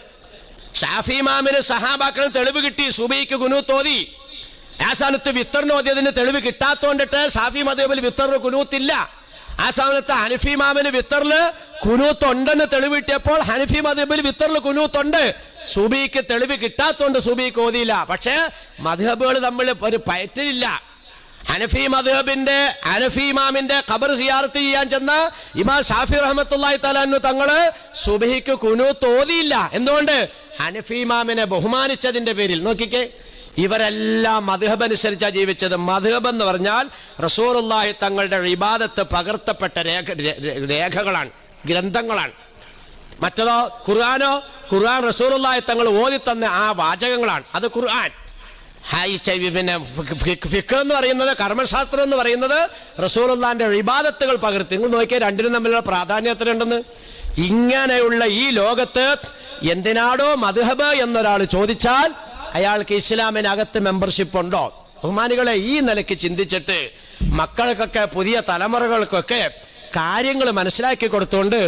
ഷാഫി ഇമാമിന് സഹാബാക്കൾ തെളിവ് കിട്ടി സുബ്ഹിക്ക് ഖുനൂത്ത് ഓതി. ആ സ്ഥാനത്ത് വിത്തറിന് ഓതിയതിന് തെളിവ് കിട്ടാത്തോണ്ടിട്ട് ഷാഫി മദ്ഹബിൽ വിത്തറിന് ഖുനൂത്തില്ല. ആ സ്ഥാനത്ത് ഹനഫി ഇമാമിന് വിത്തറില് ഖുനൂത്ത് ഉണ്ടെന്ന് തെളിവ് കിട്ടിയപ്പോൾ ഹനഫി മദ്ഹബിൽ വിത്തറിൽ ഖുനൂത്തുണ്ട്. സുബ്ഹിക്ക് തെളിവ് കിട്ടാത്തോണ്ട് സുബ്ഹിക്ക് ഓതിയില്ല. പക്ഷേ മദ്ഹബുകൾ തമ്മിൽ ഒരു പയറ്റിലില്ല. ഹനഫി ഇമാമിന്റെ ഖബർ സിയാറത്ത് ചെയ്യാൻ ചെന്ന ഇമാം ഷാഫി റഹ്മത്തുള്ളാഹി തആല അൻഹു തങ്ങള് സുബ്ഹിക്ക് ഖുനൂത്ത് ഓതിയില്ല. എന്തുകൊണ്ട്? ഹനഫി ഇമാമിനെ ബഹുമാനിച്ചതിന്റെ പേരിൽ. നോക്കിക്കേ, ഇവരെല്ലാം മദ്ഹബ് അനുസരിച്ചാണ് ജീവിച്ചത്. മദ്ഹബ് എന്ന് പറഞ്ഞാൽ റസൂലുള്ളാഹി തങ്ങളുടെ ഇബാദത്ത് പകർത്തപ്പെട്ട രേഖകളാണ്, ഗ്രന്ഥങ്ങളാണ്. മറ്റതോ ഖുർആനോ? ഖുർആൻ റസൂലുള്ളാഹി തങ്ങൾ ഓതി തന്ന ആ വാചകങ്ങളാണ്. അത് ഖുർആൻ. പിന്നെ ഫിഖ് എന്ന് പറയുന്നത്, കർമ്മശാസ്ത്രം എന്ന് പറയുന്നത് റസൂലുള്ളാഹിന്റെ ഇബാദത്തുകൾ പകർത്തി. നിങ്ങൾ നോക്കിയാൽ രണ്ടിനും തമ്മിലുള്ള പ്രാധാന്യം എത്രയുണ്ടെന്ന്. ഇങ്ങനെയുള്ള ഈ ലോകത്ത് എന്തിനാടോ മദ്ഹബ് എന്നൊരാൾ ചോദിച്ചാൽ അയാൾക്ക് ഇസ്ലാമിനകത്ത് മെമ്പർഷിപ്പ് ഉണ്ടോ? ബഹുമാനികളെ, ഈ നിലയ്ക്ക് ചിന്തിച്ചിട്ട് മക്കൾക്കൊക്കെ, പുതിയ തലമുറകൾക്കൊക്കെ കാര്യങ്ങൾ മനസ്സിലാക്കി കൊടുത്തുകൊണ്ട്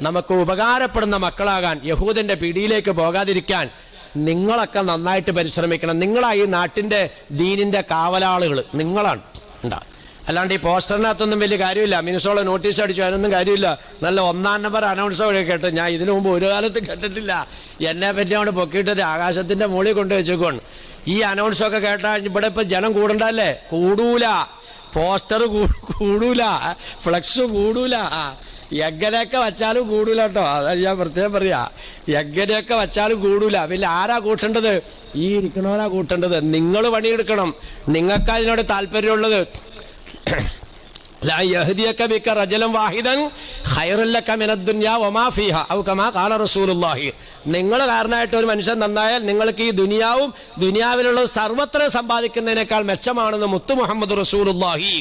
നമുക്ക് ഉപകാരപ്പെടുന്ന മക്കളാകാൻ, യഹൂദന്റെ പിടിയിലേക്ക് പോകാതിരിക്കാൻ നിങ്ങളൊക്കെ നന്നായിട്ട് പരിശ്രമിക്കണം. നിങ്ങളാ ഈ നാട്ടിന്റെ ദീനിന്റെ കാവലാളുകൾ, നിങ്ങളാണ്. ഉണ്ടാ, അല്ലാണ്ട് ഈ പോസ്റ്ററിനകത്തൊന്നും വലിയ കാര്യമില്ല. മിനിസോള നോട്ടീസ് അടിച്ചു, അതിനൊന്നും കാര്യമില്ല. നല്ല 1ാം നമ്പർ അനൗൺസ് വഴി കേട്ടു. ഞാൻ ഇതിനു മുമ്പ് ഒരു കാലത്ത് കേട്ടിട്ടില്ല. എന്നെ പറ്റി അവിടെ പൊക്കിയിട്ടത് ആകാശത്തിന്റെ മുകളിൽ കൊണ്ട് വെച്ചേക്കാണ്. ഈ അനൗൺസൊക്കെ കേട്ടാൽ ഇവിടെ ഇപ്പൊ ജനം കൂടണ്ടല്ലേ? കൂടൂല. Poster കൂടൂല, flux കൂടൂല. എങ്ങനെയൊക്കെ വച്ചാലും കൂടൂല കേട്ടോ. അതാണ് ഞാൻ പ്രത്യേകം പറയാ. എങ്ങനെയൊക്കെ വച്ചാലും കൂടൂല. പിന്നെ ആരാ കൂട്ടേണ്ടത്? ഈ ഇരിക്കണവരാ കൂട്ടേണ്ടത്. നിങ്ങൾ പണിയെടുക്കണം. നിങ്ങൾക്ക് അതിനോട് താല്പര്യമുള്ളത്. നിങ്ങൾ കാരണമായിട്ട് ഒരു മനുഷ്യൻ നന്നായാൽ നിങ്ങൾക്ക് ഈ ദുനിയാവും ദുനിയാവിലുള്ള സർവത്ര സമ്പാദിക്കുന്നതിനേക്കാൾ മെച്ചമാണെന്ന് മുത്തു മുഹമ്മദ് റസൂലുള്ളാഹി.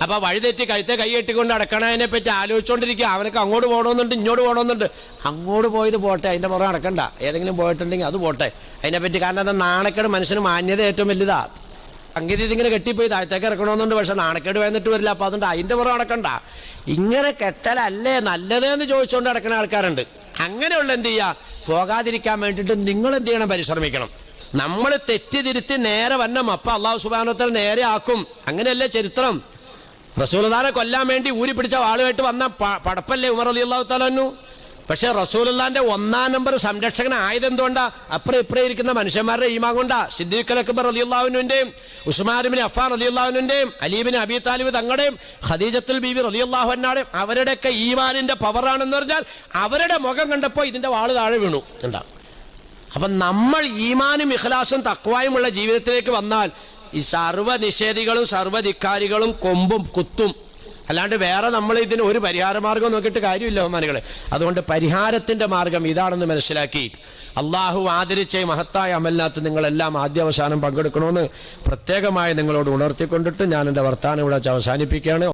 അപ്പൊ വഴിതെറ്റി കഴുത്തെ കൈയെട്ടിക്കൊണ്ട് അടക്കണതിനെ പറ്റി ആലോചിച്ചുകൊണ്ടിരിക്കുക. അവനൊക്കെ അങ്ങോട്ട് പോകണമെന്നുണ്ട്, ഇങ്ങോട്ട് പോകണമെന്നുണ്ട്. അങ്ങോട്ട് പോയത് പോട്ടെ, അതിന്റെ പുറം അടക്കണ്ട. ഏതെങ്കിലും പോയിട്ടുണ്ടെങ്കിൽ അത് പോട്ടെ അതിനെപ്പറ്റി. കാരണം അത് നാണക്കേട്. മനുഷ്യന് മാന്യത ഏറ്റവും വലുതാ. അങ്ങനെ ഇതിങ്ങനെ കെട്ടിപ്പോയി താഴത്തേക്ക് ഇറക്കണമെന്നുണ്ട്, പക്ഷെ നാണക്കേട് വന്നിട്ട് വരില്ല. അപ്പൊ അതുകൊണ്ട് അതിന്റെ പുറം അടക്കണ്ട. ഇങ്ങനെ കെട്ടലല്ലേ നല്ലത് എന്ന് ചോദിച്ചുകൊണ്ട് നടക്കുന്ന ആൾക്കാരുണ്ട്. അങ്ങനെയുള്ള എന്ത് ചെയ്യുക? പോകാതിരിക്കാൻ വേണ്ടിയിട്ട് നിങ്ങൾ എന്ത് ചെയ്യണം? പരിശ്രമിക്കണം. നമ്മൾ തെറ്റിതിരുത്തി നേരെ വന്നം, അപ്പൊ അള്ളാഹു സുബ്ഹാനഹു വ തആല നേരെ ആക്കും. അങ്ങനെയല്ലേ ചരിത്രം. റസൂലുള്ളാഹിനെ കൊല്ലാൻ വേണ്ടി ഊരി പിടിച്ച ആളുമായിട്ട് വന്ന പടപ്പല്ലേ ഉമർ റളിയല്ലാഹു തആല അൻഹു. പക്ഷെ റസൂലുള്ളാഹിന്റെ 1-ാം നമ്പർ സംരക്ഷകനായത് എന്തുകൊണ്ടാ? അപ്പുറം ഇപ്പുറം ഇരിക്കുന്ന മനുഷ്യന്മാരുടെ ഈമാൻ കൊണ്ടാ. സിദ്ദീഖ് അക്ബർ റളിയല്ലാഹു അൻഹുവിന്റെയും ഉസ്മാൻ ഇബ്നു അഫ്ഫാൻ റളിയല്ലാഹു അൻഹുവിന്റെയും അലി ഇബ്നു അബീ താലിബ് തങ്ങളുടെയും ഖദീജത്തുൽ ബീവി റളിയല്ലാഹു അൻഹായുടെയും അവരുടെയൊക്കെ ഈമാനിന്റെ പവറാണെന്ന് പറഞ്ഞാൽ അവരുടെ മുഖം കണ്ടപ്പോൾ ഇതിന്റെ വാള് താഴെ വീണു. എന്താ? അപ്പൊ നമ്മൾ ഈമാനും ഇഖ്ലാസും തഖ്വായുമുള്ള ജീവിതത്തിലേക്ക് വന്നാൽ ഈ സർവ്വ നിഷേധികളും സർവ്വധിക്കാരികളും കൊമ്പും കുത്തും. അല്ലാണ്ട് വേറെ നമ്മൾ ഇതിന് ഒരു പരിഹാര മാർഗം നോക്കിയിട്ട് കാര്യമില്ല ബഹുമാനികളെ. അതുകൊണ്ട് പരിഹാരത്തിന്റെ മാർഗം ഇതാണെന്ന് മനസ്സിലാക്കി അള്ളാഹു ആദരിച്ച മഹത്തായ അമലിനകത്ത് നിങ്ങളെല്ലാം ആദ്യാവസാനം പങ്കെടുക്കണമെന്ന് പ്രത്യേകമായി നിങ്ങളോട് ഉണർത്തിക്കൊണ്ടിട്ട് ഞാൻ എൻ്റെ വർത്താനം ഇവിടെ അവസാനിപ്പിക്കുകയാണ്.